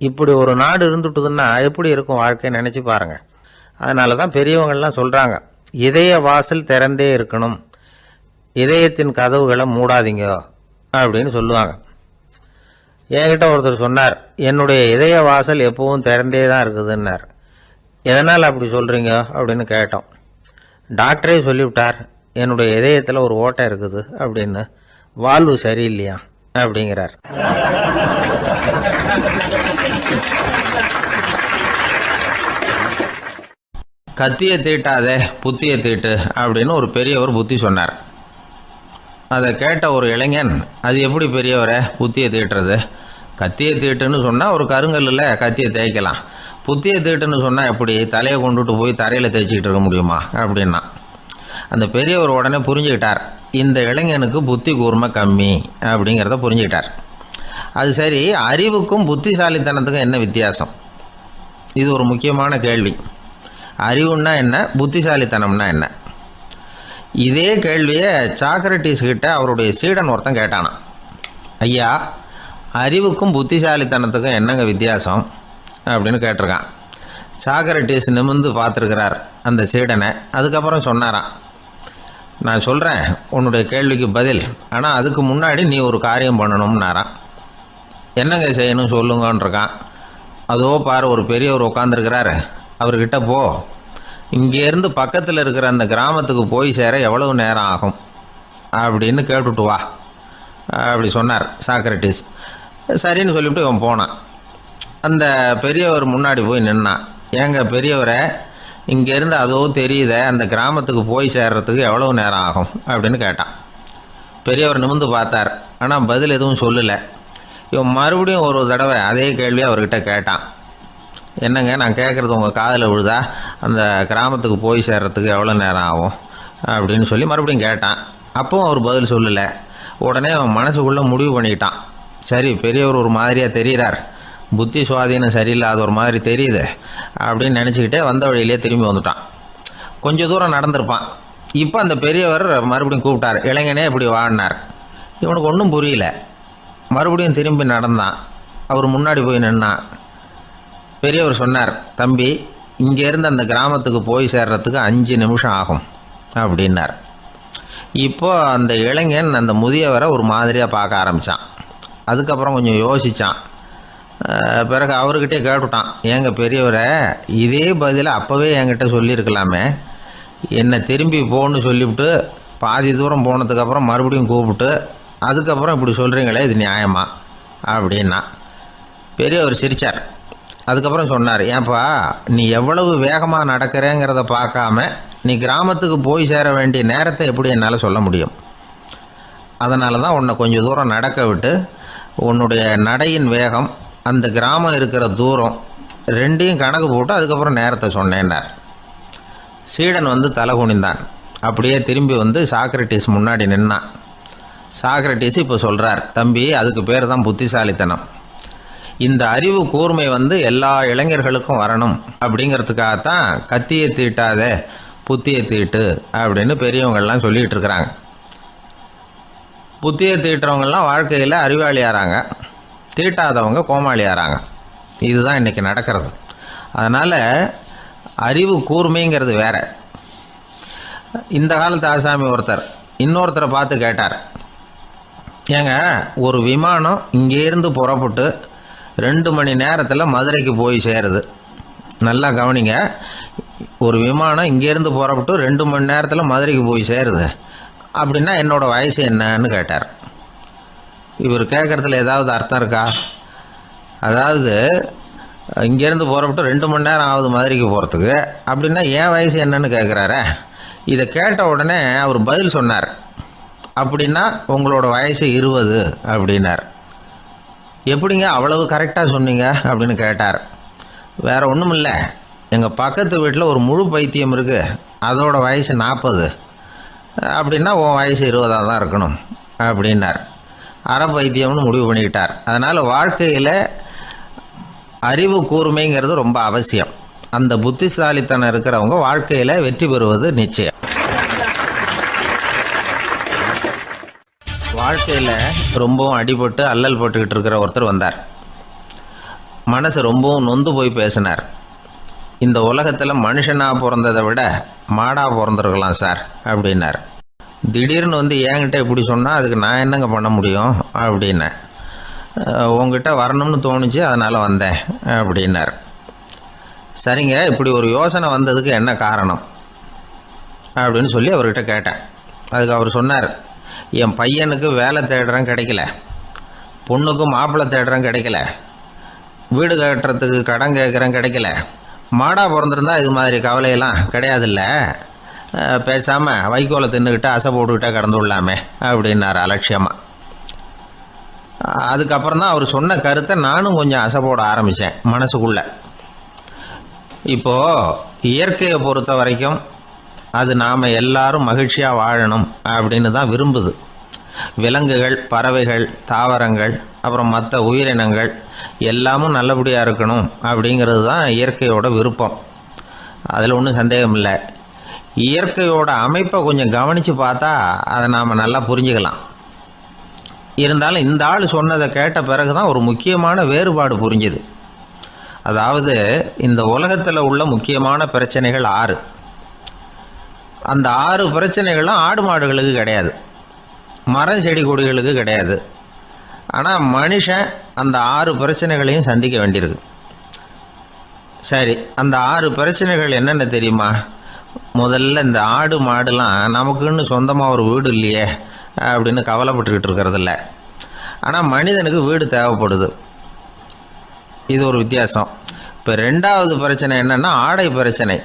இப்படி ஒரு நாடு இருந்துட்டுதுன்னா எப்படி இருக்கும் வாழ்க்கை நினச்சி பாருங்கள். அதனால தான் பெரியவங்கள்லாம் சொல்கிறாங்க, இதய வாசல் திறந்தே இருக்கணும், இதயத்தின் கதவுகளை மூடாதீங்க அப்படின்னு சொல்லுவாங்க. என்கிட்ட ஒருத்தர் சொன்னார், என்னுடைய இதய வாசல் எப்பவும் திறந்தே தான் இருக்குதுன்னார். எதனால் அப்படி சொல்கிறீங்க அப்படின்னு கேட்டோம். டாக்டரே சொல்லிவிட்டார், என்னுடைய இதயத்தில் ஒரு ஓட்டை இருக்குது அப்படின்னு, வால்வு சரியில்லையா அப்படிங்கிறார். கத்தியை தீட்டாதே புத்தியை தீட்டு அப்படின்னு ஒரு பெரியவர் புத்தி சொன்னார். அதை கேட்ட ஒரு இளைஞன், அது எப்படி பெரியவரை புத்தியை தீட்டுறது? கத்தியை தீட்டுன்னு சொன்னால் ஒரு கருங்கல்லில் கத்தியை தேய்க்கலாம், புத்தியை தீட்டுன்னு சொன்னால் எப்படி தலையை கொண்டுட்டு போய் தரையில் தேய்ச்சிக்கிட்டு இருக்க முடியுமா அப்படின்னா. அந்த பெரியவர் உடனே புரிஞ்சுக்கிட்டார், இந்த இளைஞனுக்கு புத்தி கூர்மை கம்மி அப்படிங்கிறத புரிஞ்சுக்கிட்டார். அது சரி, அறிவுக்கும் புத்திசாலித்தனத்துக்கும் என்ன வித்தியாசம்? இது ஒரு முக்கியமான கேள்வி. அறிவுன்னா என்ன, புத்திசாலித்தனம்னா என்ன? இதே கேள்வியை சாக்ரட்டிஸ் கிட்ட அவருடைய சீடன் ஒருத்தன் கேட்டானான். ஐயா, அறிவுக்கும் புத்திசாலித்தனத்துக்கும் என்னங்க வித்தியாசம் அப்படின்னு கேட்டிருக்கான். சாக்ரட்டிஸ் நிமிர்ந்து பார்த்துருக்கிறார் அந்த சீடனை. அதுக்கப்புறம் சொன்னாராம், நான் சொல்கிறேன் உன்னுடைய கேள்விக்கு பதில், ஆனால் அதுக்கு முன்னாடி நீ ஒரு காரியம் பண்ணணும்னாரான். என்னங்க செய்யணும் சொல்லுங்கன்றிருக்கான். அதோ பாரு, ஒரு பெரியவர் உட்காந்துருக்கிறாரு, அவர்கிட்ட போ, இங்கேருந்து பக்கத்தில் இருக்கிற அந்த கிராமத்துக்கு போய் சேர எவ்வளவு நேரம் ஆகும் அப்படின்னு கேட்டுட்டு வா அப்படி சொன்னார் சாக்ரட்டிஸ். சரின்னு சொல்லிவிட்டு இவன் போனான். அந்த பெரியவர் முன்னாடி போய் நின்னான். ஏங்க பெரியவரை, இங்கேருந்து அதோ தெரியுத அந்த கிராமத்துக்கு போய் சேர்றதுக்கு எவ்வளவு நேரம் ஆகும் அப்படின்னு கேட்டான். பெரியவர் நிமிர்ந்து பார்த்தார், ஆனால் பதில் எதுவும் சொல்லலை. இவன் மறுபடியும் ஒரு தடவை அதே கேள்வியை அவர்கிட்ட கேட்டான். என்னங்க, நான் கேட்குறது உங்கள் காதில் விழுதா? அந்த கிராமத்துக்கு போய் சேர்றதுக்கு எவ்வளோ நேரம் ஆகும் அப்படின்னு சொல்லி மறுபடியும் கேட்டான். அப்பவும் அவர் பதில் சொல்லலை. உடனே அவன் மனசுக்குள்ளே முடிவு பண்ணிக்கிட்டான், சரி பெரியவர் ஒரு மாதிரியாக தெரிகிறார், புத்தி சுவாதீனம் சரியில்லாத ஒரு மாதிரி தெரியுது அப்படின்னு நினச்சிக்கிட்டே வந்த வழியிலே திரும்பி வந்துட்டான். கொஞ்சம் தூரம் நடந்திருப்பான். இப்போ அந்த பெரியவர் மறுபடியும் கூப்பிட்டார், இளைஞனே இப்படி வாடினார். இவனுக்கு ஒன்றும் புரியல. மறுபடியும் திரும்பி நடந்தான். அவர் முன்னாடி போய் நின்னான். பெரியவர் சொன்னார், தம்பி, இங்கேருந்து அந்த கிராமத்துக்கு போய் சேர்றதுக்கு 5 நிமிஷம் ஆகும் அப்படின்னார். இப்போது அந்த இளைஞன் அந்த முதியவரை ஒரு மாதிரியாக பார்க்க ஆரம்பித்தான். அதுக்கப்புறம் கொஞ்சம் யோசித்தான். பிறகு அவர்கிட்டே கேட்டுட்டான், ஏங்க பெரியவரை, இதே பதிலை அப்போவே என்கிட்ட சொல்லியிருக்கலாமே, என்னை திரும்பி போன்னு சொல்லிவிட்டு பாதி தூரம் போனதுக்கப்புறம் மறுபடியும் கூப்பிட்டு அதுக்கப்புறம் இப்படி சொல்கிறீங்களே, இது நியாயமா அப்படின்னா. பெரியவர் சிரித்தார். அதுக்கப்புறம் சொன்னார், ஏன்பா நீ எவ்வளவு வேகமாக நடக்கிறேங்கிறத பார்க்காம நீ கிராமத்துக்கு போய் சேர வேண்டிய நேரத்தை எப்படி என்னால் சொல்ல முடியும்? அதனால தான் உன்னை கொஞ்சம் தூரம் நடக்க விட்டு உன்னுடைய நடையின் வேகம், அந்த கிராமம் இருக்கிற தூரம் ரெண்டையும் கணக்கு போட்டு அதுக்கப்புறம் நேரத்தை சொன்னேன்னார். சீடன் வந்து தலை குனிந்தான். அப்படியே திரும்பி வந்து சாக்ரட்டிஸ் முன்னாடி நின்னான். சாக்ரட்டிஸ் இப்போ சொல்கிறார், தம்பி, அதுக்கு பேர் தான் புத்திசாலித்தனம். இந்த அறிவு கூர்மை வந்து எல்லா இளைஞர்களுக்கும் வரணும் அப்படிங்கிறதுக்காகத்தான் கத்தியை தீட்டாதே புத்தியை தீட்டு அப்படின்னு பெரியவங்கள்லாம் சொல்லிகிட்டு இருக்கிறாங்க. புத்தியை தீட்டுறவங்கெல்லாம் வாழ்க்கையில் அறிவாளியாகிறாங்க, தீட்டாதவங்க கோமாளியாகிறாங்க. இதுதான் இன்றைக்கி நடக்கிறது. அதனால் அறிவு கூர்மைங்கிறது வேற. இந்த காலத்து ஆசாமி ஒருத்தர் இன்னொருத்தரை பார்த்து கேட்டார், ஏங்க ஒரு விமானம் இங்கேருந்து புறப்பட்டு 2 மணி நேரத்தில் மதுரைக்கு போய் சேருது. நல்லா கவனிங்க, ஒரு விமானம் இங்கேருந்து புறப்பட்டு 2 மணி நேரத்தில் மதுரைக்கு போய் சேருது அப்படின்னா என்னோடய வயசு என்னன்னு கேட்டார். இவர் கேட்குறதுல ஏதாவது அர்த்தம் இருக்கா? அதாவது இங்கேருந்து போகிறப்பட்டு 2 மணி நேரம் ஆகுது மதுரைக்கு போகிறதுக்கு. அப்படின்னா என் வயசு என்னன்னு கேட்குறாரே. இதை கேட்ட உடனே அவர் பதில் சொன்னார். அப்படின்னா உங்களோட வயசு 20 அப்படின்னார். எப்படிங்க அவ்வளவு கரெக்டாக சொன்னீங்க அப்படின்னு கேட்டார். வேறு ஒன்றும் இல்லை, எங்கள் பக்கத்து வீட்டில் ஒரு முழு பைத்தியம் இருக்குது, அதோட வயசு 40. அப்படின்னா உன் வயசு 20 தான் இருக்கணும் அப்படின்னார். அரை பைத்தியம்னு முடிவு பண்ணிக்கிட்டார். அதனால் வாழ்க்கையில் அறிவு கூர்மைங்கிறது ரொம்ப அவசியம். அந்த புத்திசாலித்தனம் இருக்கிறவங்க வாழ்க்கையில் வெற்றி பெறுவது நிச்சயம். வாழ்க்கையில் ரொம்பவும் அடிபட்டு அல்லல் போட்டுக்கிட்டு இருக்கிற ஒருத்தர் வந்தார். மனசு ரொம்பவும் நொந்து போய் பேசினார். இந்த உலகத்தில் மனுஷனாக பிறந்ததை விட மாடாக பிறந்திருக்கலாம் சார் அப்படின்னார். திடீர்னு வந்து என்கிட்ட இப்படி சொன்னால் அதுக்கு நான் என்னங்க பண்ண முடியும் அப்படின்னேன். உங்ககிட்ட வரணும்னு தோணுச்சு, அதனால் வந்தேன் அப்படின்னார். சரிங்க, இப்படி ஒரு யோசனை வந்ததுக்கு என்ன காரணம் அப்படின்னு சொல்லி அவர்கிட்ட கேட்டேன். அதுக்கு அவர் சொன்னார், என் பையனுக்கு வேலை தேடுறேன் கிடைக்கல, பொண்ணுக்கும் மாப்பிள்ளை தேடுறேன் கிடைக்கல, வீடு கட்டுறதுக்கு கடன் கேட்குறேன் கிடைக்கல. மாடாக பிறந்திருந்தா இது மாதிரி கவலையெல்லாம் கிடையாதுல்ல, பேசாமல் வைக்கோலை தின்னுக்கிட்டு அசை போட்டுக்கிட்டே கடந்துள்ளாமே அப்படின்னார் அலட்சியமாக. அதுக்கப்புறம் தான் அவர் சொன்ன கருத்தை நானும் கொஞ்சம் அசை போட ஆரம்பித்தேன் மனசுக்குள்ளே. இப்போது இயற்கையை பொறுத்த வரைக்கும் அது நாம் எல்லாரும் மகிழ்ச்சியாக வாழணும் அப்படின்னு தான் விரும்புது. விலங்குகள், பறவைகள், தாவரங்கள், அப்புறம் மற்ற உயிரினங்கள் எல்லாமும் நல்லபடியாக இருக்கணும் அப்படிங்கிறது தான் இயற்கையோட விருப்பம். அதில் ஒன்றும் சந்தேகம் இல்லை. இயற்கையோட அமைப்பை கொஞ்சம் கவனித்து பார்த்தா அதை நாம் நல்லா புரிஞ்சுக்கலாம். இருந்தாலும் இந்த ஆள் சொன்னதை கேட்ட பிறகு தான் ஒரு முக்கியமான வேறுபாடு புரிஞ்சுது. அதாவது இந்த உலகத்தில் உள்ள முக்கியமான பிரச்சனைகள் 6. அந்த 6 பிரச்சனைகளும் ஆடு மாடுகளுக்கு கிடையாது, மரம் செடி கொடிகளுக்கு கிடையாது. ஆனால் மனுஷன் அந்த 6 பிரச்சனைகளையும் சந்திக்க வேண்டியிருக்கு. சரி, அந்த 6 பிரச்சனைகள் என்னென்ன தெரியுமா? முதல்ல இந்த ஆடு மாடுலாம் நமக்குன்னு சொந்தமாக ஒரு வீடு இல்லையே அப்படின்னு கவலைப்பட்டுக்கிட்டு இருக்கிறதில்ல. ஆனால் மனிதனுக்கு வீடு தேவைப்படுது. இது ஒரு வித்தியாசம். இப்போ 2வது பிரச்சனை என்னென்னா ஆடை பிரச்சனை.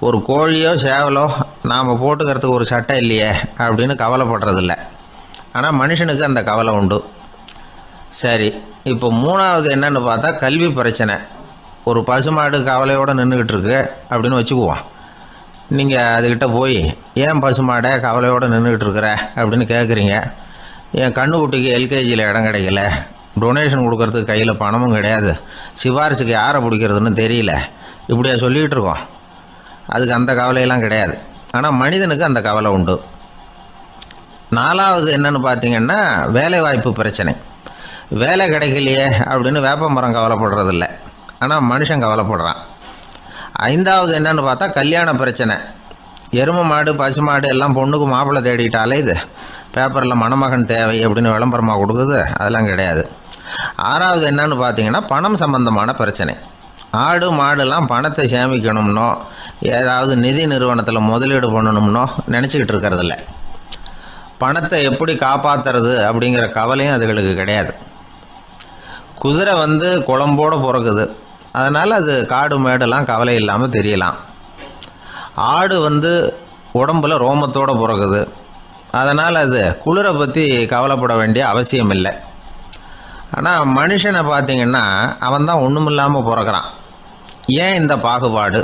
ஒரு கோழியோ சேவலோ நாம் போட்டுக்கிறதுக்கு ஒரு சட்டை இல்லையே அப்படின்னு கவலைப்படுறதில்ல. ஆனால் மனுஷனுக்கு அந்த கவலை உண்டு. சரி, இப்போ 3வது என்னென்னு பார்த்தா கல்வி பிரச்சனை. ஒரு பசுமாடு கவலையோடு நின்றுக்கிட்டு இருக்கு அப்படின்னு வச்சுக்குவோம். நீங்கள் அதுக்கிட்ட போய் ஏன் பசுமாடை கவலையோடு நின்றுக்கிட்டு இருக்கிற அப்படின்னு கேட்குறீங்க. என் கண்ணுக்குட்டிக்கு எல்கேஜியில் இடம் கிடைக்கல, டொனேஷன் கொடுக்கறதுக்கு கையில் பணமும் கிடையாது, சிபாரிசுக்கு யாரை பிடிக்கிறதுன்னு தெரியல, இப்படியா சொல்லிக்கிட்டு இருக்கோம். அதுக்கு அந்த கவலையெல்லாம் கிடையாது. ஆனால் மனிதனுக்கு அந்த கவலை உண்டு. 4வது என்னென்னு பார்த்தீங்கன்னா வேலைவாய்ப்பு பிரச்சனை. வேலை கிடைக்கலையே அப்படின்னு வேப்ப மரம் கவலைப்படுறதில்ல, ஆனால் மனுஷன் கவலைப்படுறான். 5வது என்னென்னு பார்த்தா கல்யாண பிரச்சனை. எருமை மாடு பசுமாடு எல்லாம் பொண்ணுக்கு மாப்பிள்ளை தேடிட்டாலே இது பேப்பரில் மணமகன் தேவை அப்படின்னு விளம்பரமாக கொடுக்குது, அதெல்லாம் கிடையாது. 6வது என்னன்னு பார்த்தீங்கன்னா பணம் சம்பந்தமான பிரச்சனை. ஆடு மாடுலாம் பணத்தை சேமிக்கணும்னோ ஏதாவது நிதி நிறுவனத்தில் முதலீடு பண்ணணும்னோ நினச்சிக்கிட்டு இருக்கிறதில்ல. பணத்தை எப்படி காப்பாற்றுறது அப்படிங்கிற கவலையும் அதுகளுக்கு கிடையாது. குதிரை வந்து குளம்போடு பிறக்குது, அதனால் அது காடு மேடெல்லாம் கவலை இல்லாமல் தெரியலாம். ஆடு வந்து உடம்பில் ரோமத்தோடு பிறக்குது, அதனால் அது குளிரை பற்றி கவலைப்பட வேண்டிய அவசியம் இல்லை. ஆனால் மனுஷனை பார்த்திங்கன்னா அவன் தான் ஒன்றும் இல்லாமல் பிறக்கிறான். ஏன் இந்த பாகுபாடு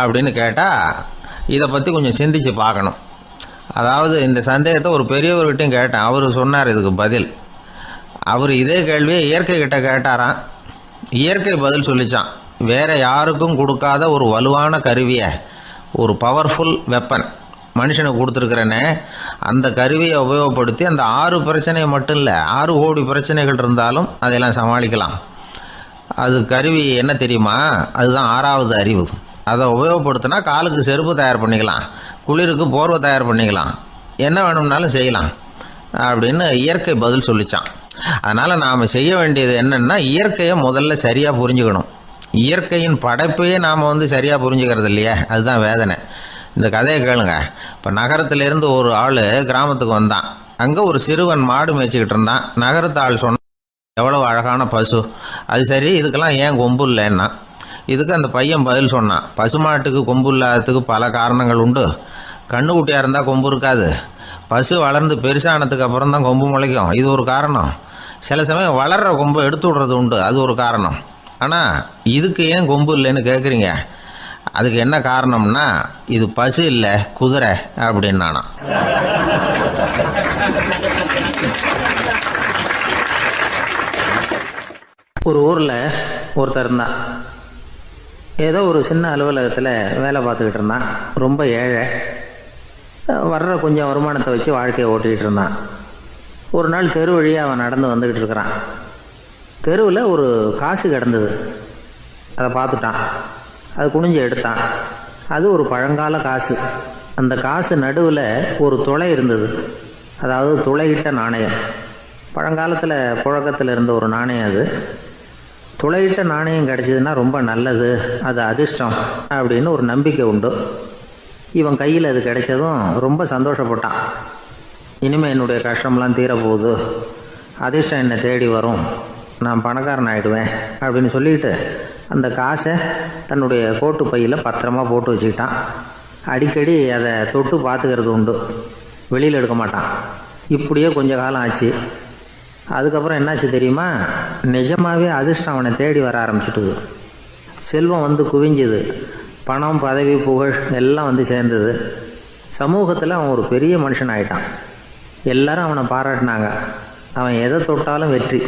அப்படின்னு கேட்டால் இதை பற்றி கொஞ்சம் சிந்தித்து பார்க்கணும். அதாவது இந்த சந்தேகத்தை ஒரு பெரியவர்கிட்டையும் கேட்டேன். அவர் சொன்னார் இதுக்கு பதில். அவர் இதே கேள்வியை இயற்கை கிட்ட கேட்டாராம். இயற்கை பதில் சொல்லிச்சான். வேறு யாருக்கும் கொடுக்காத ஒரு வலுவான கருவியை, ஒரு பவர்ஃபுல் வெப்பன் மனுஷனுக்கு கொடுத்துருக்குறேன்னு, அந்த கருவியை உபயோகப்படுத்தி அந்த 6 பிரச்சனையை மட்டும் இல்லை 6 கோடி பிரச்சனைகள் இருந்தாலும் அதையெல்லாம் சமாளிக்கலாம். அது கருவி என்ன தெரியுமா? அதுதான் 6வது அறிவு. அதை உபயோகப்படுத்தினா காலுக்கு செருப்பு தயார் பண்ணிக்கலாம், குளிருக்கு போர்வை தயார் பண்ணிக்கலாம், என்ன வேணும்னாலும் செய்யலாம் அப்படின்னு இயற்கை பதில் சொல்லிச்சான். அதனால் நாம் செய்ய வேண்டியது என்னென்னா இயற்கையை முதல்ல சரியாக புரிஞ்சுக்கணும். இயற்கையின் படைப்பையே நாம் சரியாக புரிஞ்சுக்கிறது இல்லையா, அதுதான் வேதனை. இந்த கதையை கேளுங்க. இப்போ நகரத்திலேருந்து ஒரு ஆள் கிராமத்துக்கு வந்தான். அங்கே ஒரு சிறுவன் மாடு மேய்ச்சிக்கிட்டு இருந்தான். நகரத்து ஆள் சொன்ன எவ்வளவு அழகான பசு. அது சரி, இதுக்கெல்லாம் ஏன் கொம்பு இல்லைன்னா? இதுக்கு அந்த பையன் பதில் சொன்னான். பசுமாட்டுக்கு கொம்பு இல்லாததுக்கு பல காரணங்கள் உண்டு. கண்ணுக்குட்டியாக இருந்தால் கொம்பு இருக்காது. பசு வளர்ந்து பெருசானதுக்கு அப்புறம் தான் கொம்பு முளைக்கும், இது ஒரு காரணம். சில சமயம் வளர்கிற கொம்பு எடுத்து விடுறது உண்டு, அது ஒரு காரணம். ஆனால் இதுக்கு ஏன் கொம்பு இல்லைன்னு கேட்குறீங்க? அதுக்கு என்ன காரணம்னா, இது பசு இல்லை, குதிரை அப்படின்னானா. ஒரு ஊரில் ஒருத்தர் இருந்தான். ஏதோ ஒரு சின்ன அலுவலகத்தில் வேலை பார்த்துக்கிட்டு இருந்தான். ரொம்ப ஏழை. வர்ற கொஞ்சம் வருமானத்தை வச்சு வாழ்க்கையை ஓட்டிகிட்டு இருந்தான். ஒரு நாள் தெரு வழியாக அவன் நடந்து வந்துக்கிட்டு இருக்கிறான். தெருவில் ஒரு காசு கிடந்தது. அதை பார்த்துட்டான். அது குனிஞ்சு எடுத்தான். அது ஒரு பழங்கால காசு. அந்த காசு நடுவில் ஒரு துளை இருந்தது. அதாவது துளையிட்ட நாணயம். பழங்காலத்தில் புழக்கத்தில் இருந்த ஒரு நாணயம் அது. துளையிட்ட நாணயம் கிடச்சிதுன்னா ரொம்ப நல்லது, அது அதிர்ஷ்டம் அப்படின்னு ஒரு நம்பிக்கை உண்டு. இவன் கையில் அது கிடைச்சதும் ரொம்ப சந்தோஷப்பட்டான். இனிமேல் என்னுடைய கஷ்டம்லாம் தீரப்போகுது, அதிர்ஷ்டம் என்னை தேடி வரும், நான் பணக்காரன் ஆகிடுவேன் அப்படின்னு சொல்லிட்டு அந்த காசை தன்னுடைய கோட்டு பையில் பத்திரமா போட்டு வச்சுக்கிட்டான். அடிக்கடி அதை தொட்டு பார்த்துக்கிறது உண்டு, வெளியில் எடுக்க மாட்டான். இப்படியே கொஞ்ச காலம் ஆச்சு. அதுக்கப்புறம் என்னாச்சு தெரியுமா? நிஜமாகவே அதிர்ஷ்டம் அவனை தேடி வர ஆரம்பிச்சுட்டுது. செல்வம் வந்து குவிஞ்சுது. பணம், பதவி, புகழ் எல்லாம் வந்து சேர்ந்தது. சமூகத்தில் அவன் ஒரு பெரிய மனுஷன் ஆகிட்டான். எல்லாரும் அவனை பாராட்டினாங்க. அவன் எதை தொட்டாலும் வெற்றி,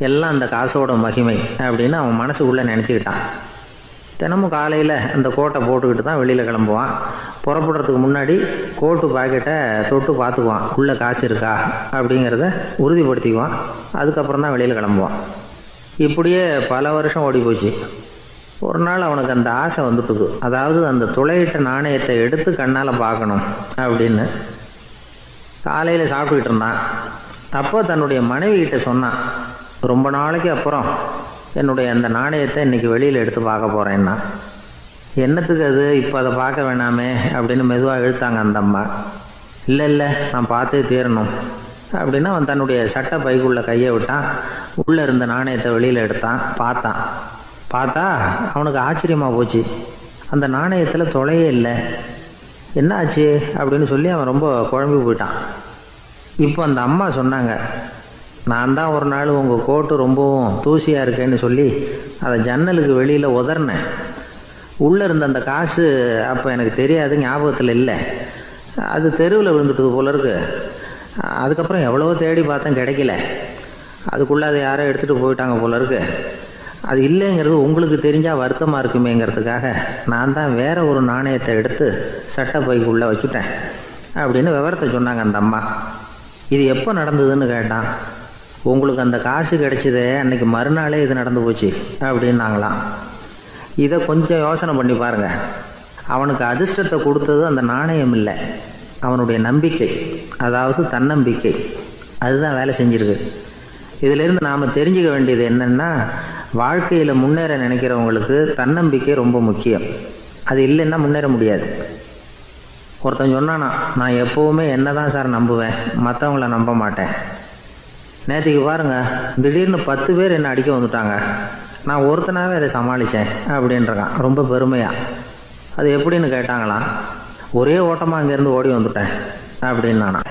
எல்லாம் அந்த காசோட மகிமை அப்படின்னு அவன் மனசுக்குள்ளே நினச்சிக்கிட்டான். தினமும் காலையில் அந்த கோட்டை போட்டுக்கிட்டு தான் வெளியில் கிளம்புவான். புறப்படுறதுக்கு முன்னாடி கோட்டு பாக்கெட்டை தொட்டு பார்த்துக்குவான், உள்ளே காசு இருக்கா அப்படிங்கிறத உறுதிப்படுத்திக்குவான். அதுக்கப்புறம் தான் வெளியில் கிளம்புவான். இப்படியே பல வருஷம் ஓடி போச்சு. ஒரு நாள் அவனுக்கு அந்த ஆசை வந்துட்டுது. அதாவது அந்த துளையிட்ட நாணயத்தை எடுத்து கண்ணால் பார்க்கணும் அப்படின்னு. காலையில் சாப்பிட்டுக்கிட்டு இருந்தான். அப்போ தன்னுடைய மனைவிகிட்ட சொன்னான், ரொம்ப நாளைக்கு அப்புறம் என்னுடைய அந்த நாணயத்தை இன்றைக்கி வெளியில் எடுத்து பார்க்க போகிறேன்னா. என்னத்துக்கு அது, இப்போ அதை பார்க்க வேணாமே அப்படின்னு மெதுவாக இழுத்தாங்க அந்த அம்மா. இல்லை நான் பார்த்தே தீரணும் அப்படின்னு அவன் தன்னுடைய சட்டை பைக்குள்ளே கையை விட்டான். உள்ளே இருந்த நாணயத்தை வெளியில் எடுத்தான். பார்த்தா அவனுக்கு ஆச்சரியமாக போச்சு. அந்த நாணயத்தில் துளையே இல்லை. என்ன ஆச்சு அப்படின்னு சொல்லி அவன் ரொம்ப குழம்பி போயிட்டான். இப்போ அந்த அம்மா சொன்னாங்க, நான் தான் ஒரு நாள் உங்கள் கோட்டு ரொம்பவும் தூசியாக இருக்கேன்னு சொல்லி அதை ஜன்னலுக்கு வெளியில் உதறினேன். உள்ளே இருந்த அந்த காசு அப்போ எனக்கு தெரியாது, ஞாபகத்தில் இல்லை. அது தெருவில் விழுந்துட்டது போல இருக்கு. அதுக்கப்புறம் எவ்வளவோ தேடி பார்த்தேன், கிடைக்கல. அதுக்குள்ளே அதை யாரோ எடுத்துகிட்டு போயிட்டாங்க போல இருக்கு. அது இல்லைங்கிறது உங்களுக்கு தெரிஞ்சால் வருத்தமாக இருக்குமேங்கிறதுக்காக நான் தான் வேறு ஒரு நாணயத்தை எடுத்து சட்டை பைக்குள்ளே வச்சுட்டேன் அப்படின்னு விவரத்தை சொன்னாங்க அந்த அம்மா. இது எப்போ நடந்ததுன்னு கேட்டான். உங்களுக்கு அந்த காசு கிடைச்சதே அன்றைக்கி மறுநாளே இது நடந்து போச்சு அப்படின்னாங்களாம். இதை கொஞ்சம் யோசனை பண்ணி பாருங்கள். அவனுக்கு அதிர்ஷ்டத்தை கொடுத்தது அந்த நாணயம் இல்லை, அவனுடைய நம்பிக்கை, அதாவது தன்னம்பிக்கை. அதுதான் வேலை செஞ்சுருக்கு. இதிலிருந்து நாம் தெரிஞ்சுக்க வேண்டியது என்னென்னா, வாழ்க்கையில் முன்னேற நினைக்கிறவங்களுக்கு தன்னம்பிக்கை ரொம்ப முக்கியம். அது இல்லைன்னா முன்னேற முடியாது. ஒருத்தன் சொன்னானா, நான் எப்போவுமே என்ன தான் சார் நம்புவேன், மற்றவங்கள நம்ப மாட்டேன். நேற்றுக்கு பாருங்கள், திடீர்னு 10 பேர் என்னை அடிக்க வந்துட்டாங்க, நான் ஒருத்தனாகவே அதை சமாளித்தேன் அப்படின்றான் ரொம்ப பெருமையாக. அது எப்படின்னு கேட்டாங்களாம். ஒரே ஓட்டமாக அங்கேருந்து ஓடி வந்துட்டேன் அப்படின்னு நானா.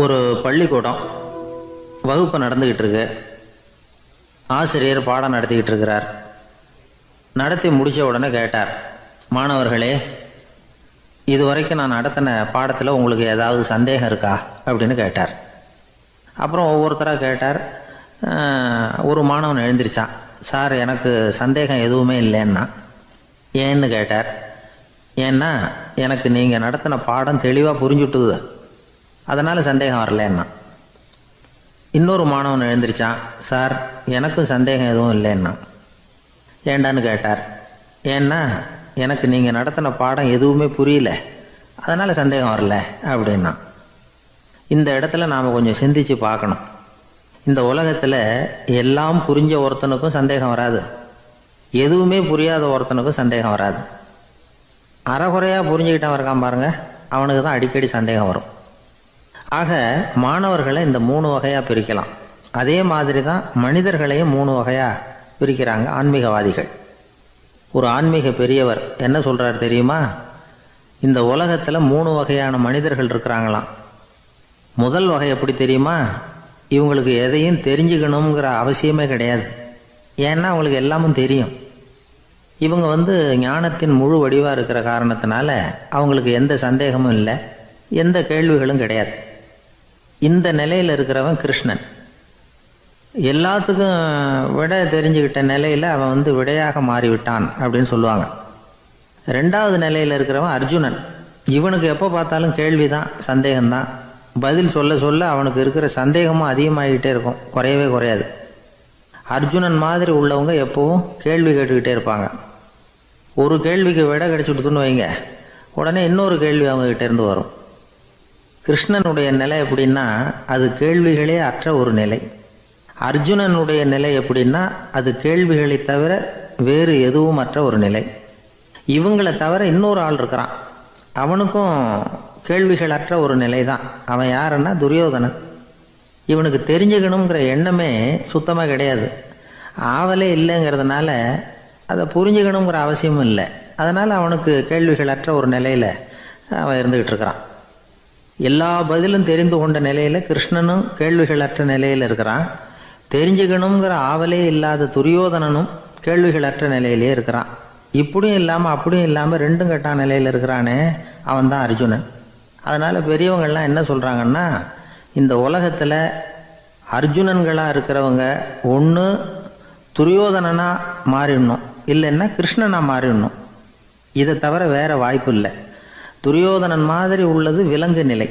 ஒரு பள்ளிக்கூடம் வகுப்பு நடந்துக்கிட்டு இருக்கு. ஆசிரியர் பாடம் நடத்திக்கிட்டு இருக்கிறார். நடத்தி முடித்த உடனே கேட்டார், மாணவர்களே, இதுவரைக்கும் நான் நடத்தின பாடத்தில் உங்களுக்கு ஏதாவது சந்தேகம் இருக்கா அப்படின்னு கேட்டார். அப்புறம் ஒவ்வொருத்தராக கேட்டார். ஒரு மாணவன் எழுந்திருச்சான். சார், எனக்கு சந்தேகம் எதுவுமே இல்லைன்னா. ஏன்னு கேட்டார். ஏன்னா எனக்கு நீங்கள் நடத்தின பாடம் தெளிவாக புரிஞ்சுட்டுது, அதனால் சந்தேகம் வரலன்னா. இன்னொரு மாணவன் எழுந்திருச்சான். சார், எனக்கும் சந்தேகம் எதுவும் இல்லைன்னா. ஏண்டான்னு கேட்டார். ஏன்னா எனக்கு நீங்கள் நடத்தின பாடம் எதுவுமே புரியல, அதனால் சந்தேகம் வரல அப்படின்னா. இந்த இடத்துல நாம் கொஞ்சம் சிந்திச்சு பார்க்கணும். இந்த உலகத்தில் எல்லாம் புரிஞ்ச ஒருத்தனுக்கும் சந்தேகம் வராது, எதுவுமே புரியாத ஒருத்தனுக்கும் சந்தேகம் வராது. அறகுறையாக புரிஞ்சுக்கிட்டவன் இருக்கான் பாருங்க, அவனுக்கு தான் அடிக்கடி சந்தேகம் வரும். ஆக மாணவர்களை இந்த 3 வகையாக பிரிக்கலாம். அதே மாதிரி தான் மனிதர்களையும் 3 வகையாக பிரிக்கிறாங்க ஆன்மீகவாதிகள். ஒரு ஆன்மீக பெரியவர் என்ன சொல்கிறார் தெரியுமா? இந்த உலகத்தில் 3 வகையான மனிதர்கள் இருக்கிறாங்களாம். முதல் வகை எப்படி தெரியுமா? இவங்களுக்கு எதையும் தெரிஞ்சுக்கணுங்கிற அவசியமே கிடையாது. ஏன்னா அவங்களுக்கு எல்லாமும் தெரியும். இவங்க ஞானத்தின் முழு வடிவாக இருக்கிற காரணத்தினால அவங்களுக்கு எந்த சந்தேகமும் இல்லை, எந்த கேள்விகளும் கிடையாது. இந்த நிலையில் இருக்கிறவன் கிருஷ்ணன். எல்லாத்துக்கும் விட தெரிஞ்சுக்கிட்ட நிலையில் அவன் விடையாக மாறிவிட்டான் அப்படின்னு சொல்லுவாங்க. 2வது நிலையில் இருக்கிறவன் அர்ஜுனன். இவனுக்கு எப்போ பார்த்தாலும் கேள்விதான், சந்தேகம்தான். பதில் சொல்ல சொல்ல அவனுக்கு இருக்கிற சந்தேகமும் அதிகமாகிக்கிட்டே இருக்கும், குறையவே குறையாது. அர்ஜுனன் மாதிரி உள்ளவங்க எப்பவும் கேள்வி கேட்டுக்கிட்டே இருப்பாங்க. ஒரு கேள்விக்கு விடை கிடைச்சுட்டுன்னு வைங்க, உடனே இன்னொரு கேள்வி அவங்ககிட்ட இருந்து வரும். கிருஷ்ணனுடைய நிலை எப்படின்னா அது கேள்விகளே அற்ற ஒரு நிலை. அர்ஜுனனுடைய நிலை எப்படின்னா அது கேள்விகளை தவிர வேறு எதுவும் அற்ற ஒரு நிலை. இவங்களை தவிர இன்னொரு ஆள் இருக்கிறான், அவனுக்கும் கேள்விகள் அற்ற ஒரு நிலை தான். அவன் யாருன்னா துரியோதனன். இவனுக்கு தெரிஞ்சுக்கணுங்கிற எண்ணமே சுத்தமாக கிடையாது. ஆவலே இல்லைங்கிறதுனால அதை புரிஞ்சுக்கணுங்கிற அவசியமும் இல்லை. அதனால் அவனுக்கு கேள்விகள் அற்ற ஒரு நிலையில் அவன் இருந்துக்கிட்டு இருக்கிறான். எல்லா பதிலும் தெரிந்து கொண்ட நிலையில் கிருஷ்ணனும் கேள்விகள் அற்ற நிலையில் இருக்கிறான். தெரிஞ்சுக்கணுங்கிற ஆவலே இல்லாத துரியோதனனும் கேள்விகள் அற்ற நிலையிலே இருக்கிறான். இப்படியும் இல்லாமல் அப்படியும் இல்லாமல் 2ம் கெட்டான் நிலையில் இருக்கிறானே, அவன் தான் அர்ஜுனன். அதனால் பெரியவங்கள்லாம் என்ன சொல்கிறாங்கன்னா, இந்த உலகத்தில் அர்ஜுனன்களாக இருக்கிறவங்க ஒன்று துரியோதனனாக மாறிடணும், இல்லைன்னா கிருஷ்ணனாக மாறிடணும். இதை தவிர வேறு வாய்ப்பு இல்லை. துரியோதனன் மாதிரி உள்ளது விலங்கு நிலை,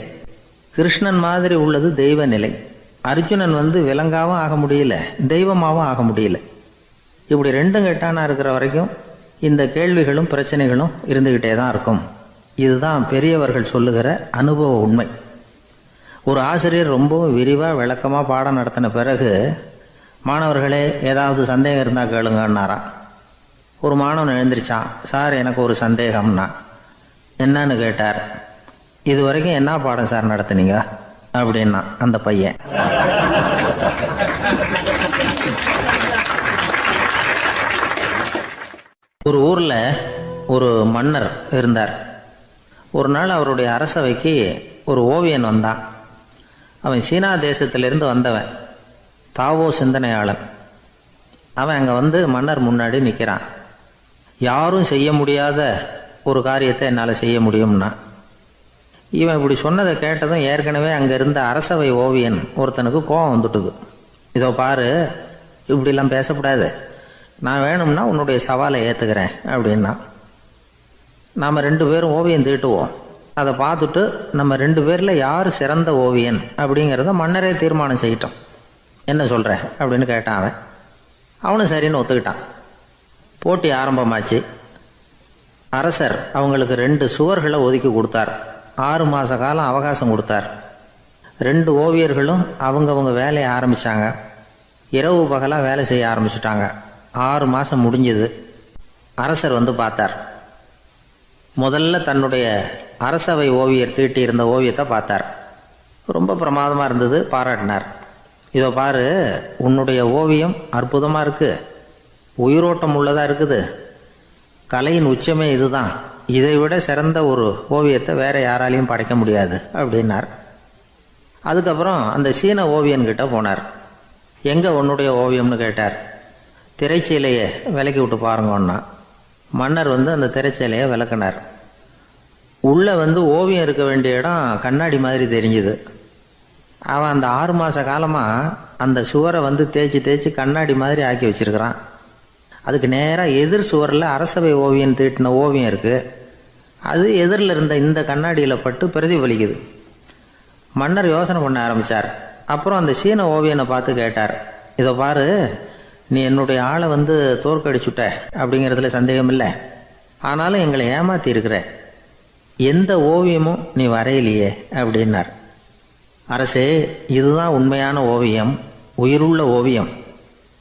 கிருஷ்ணன் மாதிரி உள்ளது தெய்வ நிலை. அர்ஜுனன் விலங்காவும் ஆக முடியல, தெய்வமாகவும் ஆக முடியல. இப்படி 2ம் கெட்டானா இருக்கிற வரைக்கும் இந்த கேள்விகளும் பிரச்சனைகளும் இருந்துக்கிட்டே தான் இருக்கும். இதுதான் பெரியவர்கள் சொல்லுகிற அனுபவ உண்மை. ஒரு ஆசிரியர் ரொம்பவும் விரிவாக விளக்கமாக பாடம் நடத்தின பிறகு, மாணவர்களே ஏதாவது சந்தேகம் இருந்தால் கேளுங்கன்னாராம். ஒரு மாணவன் எழுந்திரிச்சான். சார் எனக்கு ஒரு சந்தேகம்னா. என்னன்னு கேட்டார். இது வரைக்கும் என்ன பாடம் சார் நடத்துனீங்க அப்படின்னா அந்த பையன். ஒரு ஊரில் ஒரு மன்னர் இருந்தார். ஒரு நாள் அவருடைய அரசவைக்கு ஒரு ஓவியன் வந்தான். அவன் சீனா தேசத்திலிருந்து வந்தவன், தாவோ சிந்தனையாளன். அவன் அங்கே மன்னர் முன்னாடி நிற்கிறான். யாரும் செய்ய முடியாத ஒரு காரியத்தை என்னால் செய்ய முடியும்னா. இவன் இப்படி சொன்னதை கேட்டதும் ஏற்கனவே அங்கே இருந்த அரசவை ஓவியன் ஒருத்தனுக்கு கோபம் வந்துட்டுது. இதோ பாரு, இப்படிலாம் பேசக்கூடாது, நான் வேணும்னா உன்னுடைய சவாலை ஏற்றுக்கிறேன் அப்படின்னா. நாம் 2 பேரும் ஓவியம் தீட்டுவோம், அதை பார்த்துட்டு நம்ம 2 பேரில் யார் சிறந்த ஓவியன் அப்படிங்கிறத மன்னரே தீர்மானம் செய்யட்டும், என்ன சொல்கிற அப்படின்னு கேட்டான் அவன். அவனும் சரின்னு ஒத்துக்கிட்டான். போட்டி ஆரம்பமாச்சு. அரசர் அவங்களுக்கு 2 சுவர்களை ஒதுக்கி கொடுத்தார். 6 மாத காலம் அவகாசம் கொடுத்தார். 2 ஓவியர்களும் அவங்கவங்க வேலையை ஆரம்பித்தாங்க. இரவு பகலாக வேலை செய்ய ஆரம்பிச்சுட்டாங்க. 6 மாதம் முடிஞ்சது. அரசர் பார்த்தார். முதல்ல தன்னுடைய அரசவை ஓவியர் தீட்டியிருந்த ஓவியத்தை பார்த்தார். ரொம்ப பிரமாதமாக இருந்தது, பாராட்டினார். இதோ பாரு, உன்னுடைய ஓவியம் அற்புதமாக இருக்குது, உயிரோட்டம் உள்ளதாக இருக்குது, கலையின் உச்சமே இதுதான், இதை விட சிறந்த ஒரு ஓவியத்தை வேற யாராலையும் படைக்க முடியாது அப்படின்னார். அதுக்கப்புறம் அந்த சீன ஓவியன்கிட்ட போனார். எங்கே உன்னுடைய ஓவியம்னு கேட்டார். திரைச்சீலையை விலக்கி விட்டு பாருங்கன்னா. மன்னர் அந்த திரைச்சீலையை விளக்குனார். உள்ளே ஓவியம் இருக்க வேண்டிய இடம் கண்ணாடி மாதிரி தெரிஞ்சுது. அவன் அந்த 6 மாத காலமாக அந்த சுவரை தேய்ச்சி தேய்ச்சி கண்ணாடி மாதிரி ஆக்கி வச்சிருக்கிறான். அதுக்கு நேராக எதிர் சுவரில் அரசவை ஓவியன் தீட்டின ஓவியம் இருக்குது. அது எதிரில் இருந்த இந்த கண்ணாடியில் பட்டு பிரதிபலிக்குது. மன்னர் யோசனை பண்ண ஆரம்பித்தார். அப்புறம் அந்த சீன ஓவியனை பார்த்து கேட்டார். இதை பாரு, நீ என்னுடைய ஆளை தோற்கடிச்சுட்ட அப்படிங்கிறதுல சந்தேகம் இல்லை, ஆனாலும் எங்களை ஏமாற்றி இருக்கிற, எந்த ஓவியமும் நீ வரையிலையே அப்படின்னார். அரசே, இதுதான் உண்மையான ஓவியம், உயிருள்ள ஓவியம்.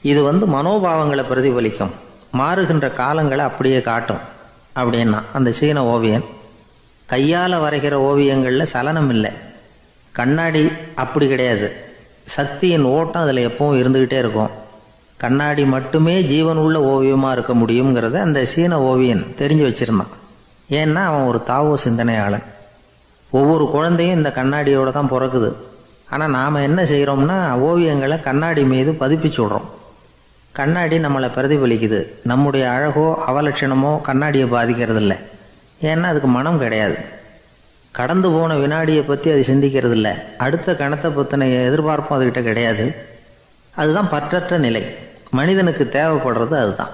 இது மனோபாவங்களை பிரதிபலிக்கும், மாறுகின்ற காலங்களை அப்படியே காட்டும் அப்படின்னா அந்த சீன ஓவியன். கையால் வரைகிற ஓவியங்களில் சலனம் இல்லை. கண்ணாடி அப்படி கிடையாது. சக்தியின் ஓட்டம் அதில் எப்பவும் இருந்துக்கிட்டே இருக்கும். கண்ணாடி மட்டுமே ஜீவன் உள்ள ஓவியமாக இருக்க முடியுங்கிறத அந்த சீன ஓவியன் தெரிஞ்சு வச்சுருந்தான். ஏன்னா அவன் ஒரு தாவோ சிந்தனையாளன். ஒவ்வொரு குழந்தையும் இந்த கண்ணாடியோடு தான் பிறக்குது. ஆனால் நாம் என்ன செய்கிறோம்னா ஓவியங்களை கண்ணாடி மீது பதிப்பிச்சு விட்றோம். கண்ணாடி நம்மளை பிரதிபலிக்குது. நம்முடைய அழகோ அவலட்சணமோ கண்ணாடியை பாதிக்கிறது இல்லை. ஏன்னா அதுக்கு மனம் கிடையாது. கடந்து போன வினாடியை பற்றி அது சிந்திக்கிறது இல்லை. அடுத்த கணத்தை பற்றின எதிர்பார்ப்பும் அதுக்கிட்ட கிடையாது. அதுதான் பற்றற்ற நிலை. மனிதனுக்கு தேவைப்படுறது அதுதான்.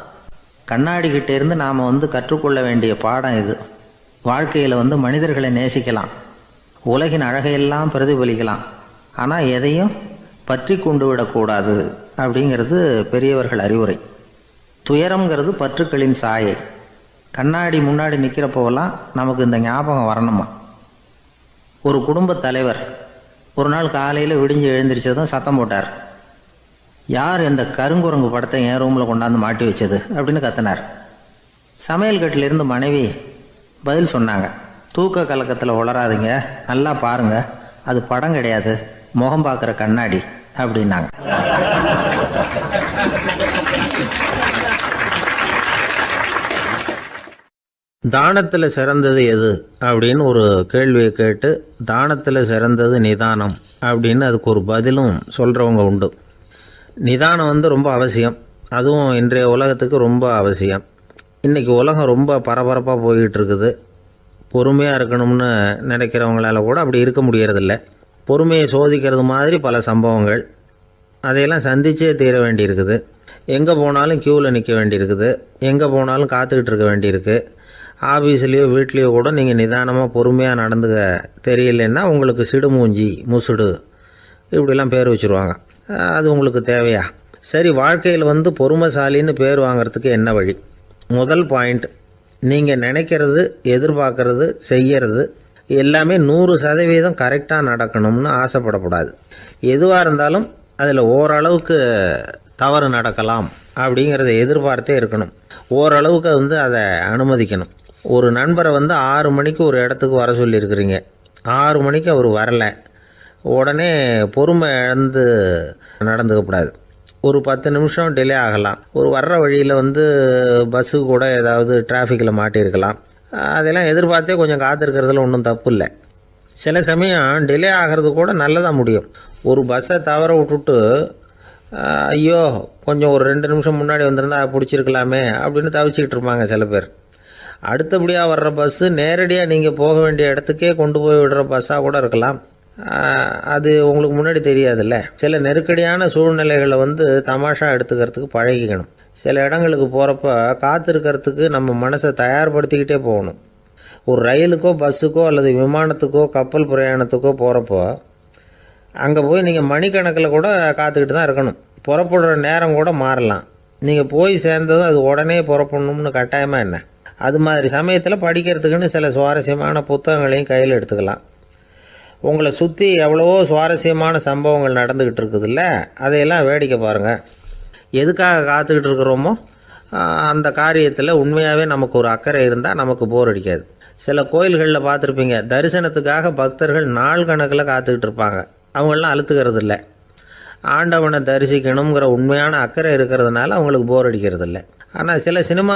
கண்ணாடிக்கிட்டே இருந்து நாம் கற்றுக்கொள்ள வேண்டிய பாடம் இது. வாழ்க்கையில் மனிதர்களை நேசிக்கலாம், உலகின் அழகையெல்லாம் பிரதிபலிக்கலாம், ஆனால் எதையும் பற்றி கொண்டு விடக்கூடாது அப்படிங்கிறது பெரியவர்கள் அறிவுரை. துயரம்ங்கிறது பற்றுக்களின் சாயை. கண்ணாடி முன்னாடி நிற்கிறப்போவெல்லாம் நமக்கு இந்த ஞாபகம் வரணுமா. ஒரு குடும்பத் தலைவர் ஒரு நாள் காலையில் விடிஞ்சு எழுந்திரிச்சதும் சத்தம் போட்டார். யார் இந்த கருங்குரங்கு படத்தை என் ரூமில் கொண்டாந்து மாட்டி வச்சது அப்படின்னு கத்தினார். சமையல் கட்டிலிருந்து மனைவி பதில் சொன்னாங்க. தூக்க கலக்கத்தில் உளராதுங்க, நல்லா பாருங்க, அது படம் கிடையாது, முகம் பார்க்குற கண்ணாடி அப்படின்னாங்க. தானத்தில் சிறந்தது எது அப்படின்னு ஒரு கேள்வியை கேட்டு தானத்தில் சிறந்தது நிதானம் அப்படின்னு அதுக்கு ஒரு பதிலும் சொல்கிறவங்க உண்டு. நிதானம் ரொம்ப அவசியம். அதுவும் இன்றைய உலகத்துக்கு ரொம்ப அவசியம். இன்றைக்கி உலகம் ரொம்ப பரபரப்பாக போய்கிட்டு இருக்குது. பொறுமையாக இருக்கணும்னு நினைக்கிறவங்களால கூட அப்படி இருக்க முடியறதில்ல. பொறுமையை சோதிக்கிறது மாதிரி பல சம்பவங்கள். அதையெல்லாம் சந்திச்சே தீர வேண்டியிருக்குது. எங்கே போனாலும் க்யூவில் நிற்க வேண்டியிருக்குது. எங்கே போனாலும் காத்துக்கிட்டு இருக்க வேண்டியிருக்கு. ஆஃபீஸ்லேயோ வீட்லேயோ கூட நீங்கள் நிதானமாக பொறுமையாக நடந்துக்க தெரியலன்னா உங்களுக்கு சிடுமூஞ்சி, முசுடு இப்படிலாம் பேர் வச்சுருவாங்க. அது உங்களுக்கு தேவையா? சரி, வாழ்க்கையில் பொறுமைசாலின்னு பேர் வாங்கிறதுக்கு என்ன வழி? முதல் பாயிண்ட், நீங்கள் நினைக்கிறது, எதிர்பார்க்கறது, செய்கிறது எல்லாமே 100% கரெக்டாக நடக்கணும்னு ஆசைப்படக்கூடாது. எதுவாக இருந்தாலும் அதில் ஓரளவுக்கு தவறு நடக்கலாம் அப்படிங்கிறத எதிர்பார்த்தே இருக்கணும். ஓரளவுக்கு அதை அனுமதிக்கணும். ஒரு நண்பரை 6 மணிக்கு ஒரு இடத்துக்கு வர சொல்லியிருக்கிறீங்க. 6 மணிக்கு அவர் வரலை. உடனே பொறுமை இழந்து நடந்துக்கக்கூடாது. ஒரு 10 நிமிஷம் டிலே ஆகலாம். ஒரு வர்ற வழியில் பஸ்ஸு கூட ஏதாவது டிராஃபிக்கில் மாட்டியிருக்கலாம். அதெல்லாம் எதிர்பார்த்தே கொஞ்சம் காத்திருக்கிறதுல ஒன்றும் தப்பு இல்லை. சில சமயம் டிலே ஆகிறது கூட நல்லதாக முடியும். ஒரு பஸ்ஸை தவற விட்டுட்டு ஐயோ கொஞ்சம் ஒரு 2 நிமிஷம் முன்னாடி வந்திருந்தா பிடிச்சிருக்கலாமே அப்படின்னு தவிச்சிக்கிட்டு இருப்பாங்க சில பேர். அடுத்தபடியாக வர்ற பஸ்ஸு நேரடியாக நீங்கள் போக வேண்டிய இடத்துக்கே கொண்டு போய் விடுற பஸ்ஸாக கூட இருக்கலாம். அது உங்களுக்கு முன்னாடி தெரியாதுல்ல. சில நெருக்கடியான சூழ்நிலைகளை தமாஷா எடுத்துக்கிறதுக்கு பழகிக்கணும். சில இடங்களுக்கு போகிறப்ப காத்திருக்கிறதுக்கு நம்ம மனசை தயார்படுத்திக்கிட்டே போகணும். ஒரு ரயிலுக்கோ பஸ்ஸுக்கோ அல்லது விமானத்துக்கோ கப்பல் பிரயாணத்துக்கோ போகிறப்போ அங்கே போய் நீங்கள் மணிக்கணக்கில் கூட காத்துக்கிட்டு தான் இருக்கணும். புறப்படுற நேரம் கூட மாறலாம். நீங்கள் போய் சேர்ந்ததும் அது உடனே புறப்படணும்னு கட்டாயமாக என்ன? அது மாதிரி சமயத்தில் படிக்கிறதுக்குன்னு சில சுவாரஸ்யமான புத்தகங்களையும் கையில் எடுத்துக்கலாம். உங்களை சுற்றி எவ்வளவோ சுவாரஸ்யமான சம்பவங்கள் நடந்துக்கிட்டு இருக்குதுல்ல, அதையெல்லாம் வேடிக்கை பாருங்கள். எதுக்காக காத்துக்கிட்டு இருக்கிறோமோ அந்த காரியத்தில் உண்மையாகவே நமக்கு ஒரு அக்கறை இருந்தால் நமக்கு போர் அடிக்காது. சில கோயில்களில் பார்த்துருப்பீங்க, தரிசனத்துக்காக பக்தர்கள் நாள் கணக்கில் காத்துக்கிட்டு இருப்பாங்க. அவங்களெலாம் அழுத்துக்கிறது இல்லை. ஆண்டவனை தரிசிக்கணுங்கிற உண்மையான அக்கறை இருக்கிறதுனால அவங்களுக்கு போர் அடிக்கிறது இல்லை. ஆனால் சில சினிமா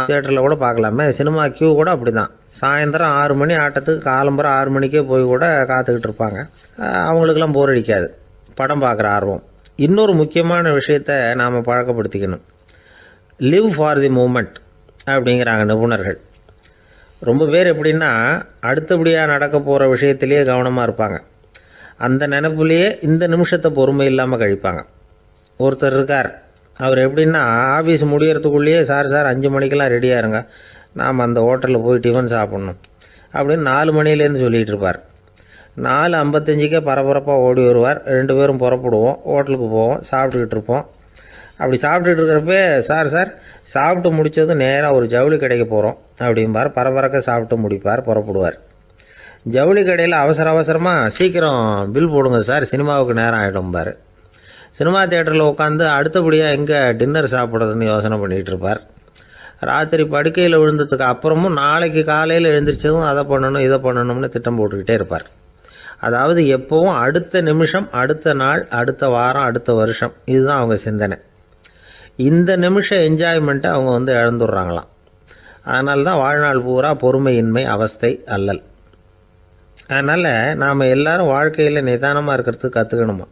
தியேட்டரில் கூட பார்க்கலாமே, சினிமா க்யூ கூட அப்படி தான். சாயந்தரம் 6 மணி ஆட்டத்துக்கு காலம்பரம் 6 மணிக்கே போய் கூட காத்துக்கிட்டு இருப்பாங்க. அவங்களுக்கெல்லாம் போர் அடிக்காது. படம் பார்க்குற ஆர்வம். இன்னொரு முக்கியமான விஷயத்தை நாம் பழக்கப்படுத்திக்கணும். லிவ் ஃபார் தி மூமெண்ட் அப்படிங்கிறாங்க நிபுணர்கள். ரொம்ப பேர் எப்படின்னா அடுத்தபடியாக நடக்க போகிற விஷயத்திலேயே கவனமாக இருப்பாங்க. அந்த நினைப்புலேயே இந்த நிமிஷத்தை பொறுமை இல்லாமல் கழிப்பாங்க. ஒருத்தர் இருக்கார், அவர் எப்படின்னா ஆஃபீஸ் முடியறதுக்குள்ளேயே சார் 5 மணிக்கெல்லாம் ரெடியாக இருங்க, நாம் அந்த ஹோட்டலில் போய் டிஃபன் சாப்பிட்ணும் அப்படின்னு 4 மணிலேருந்து சொல்லிகிட்டு இருப்பார். 4:55 பரபரப்பாக ஓடி வருவார். 2 பேரும் புறப்படுவோம், ஹோட்டலுக்கு போவோம், சாப்பிட்டுக்கிட்டு இருப்போம். அப்படி சாப்பிட்டுட்டு இருக்கிறப்ப சார் சாப்பிட்டு முடித்ததும் நேராக ஒரு ஜவுளி கடைக்கு போகிறோம் அப்படிம்பார். பரபரக்க சாப்பிட்டு முடிப்பார், புறப்படுவார். ஜவுளி கடையில் அவசரமாக சீக்கிரம் பில் போடுங்க சார், சினிமாவுக்கு நேரம் ஆகிடும்பார். சினிமா தியேட்டரில் உட்காந்து அடுத்தபடியாக எங்கே டின்னர் சாப்பிட்றதுன்னு யோசனை பண்ணிகிட்டு இருப்பார். ராத்திரி படுக்கையில் விழுந்ததுக்கு அப்புறமும் நாளைக்கு காலையில் எழுந்திரிச்சதும் அதை பண்ணணும் இதை பண்ணணும்னு திட்டம் போட்டுக்கிட்டே இருப்பார். அதாவது எப்போவும் அடுத்த நிமிஷம், அடுத்த நாள், அடுத்த வாரம், அடுத்த வருஷம், இதுதான் அவங்க சிந்தனை. இந்த நிமிஷம் என்ஜாய்மெண்ட்டை அவங்க வந்து இழந்துடுறாங்களாம். அதனால தான் வாழ்நாள் பூரா பொறுமையின்மை, அவஸ்தை, அல்லல். அதனால் நாம் எல்லாரும் வாழ்க்கையில் நிதானமாக இருக்கிறதுக்கு கற்றுக்கணுமா.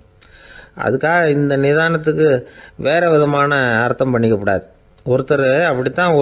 அதுக்காக இந்த நிதானத்துக்கு வேறு விதமான அர்த்தம் பண்ணிக்கக்கூடாது. ஒருத்தர் அப்படித்தான் ஒரு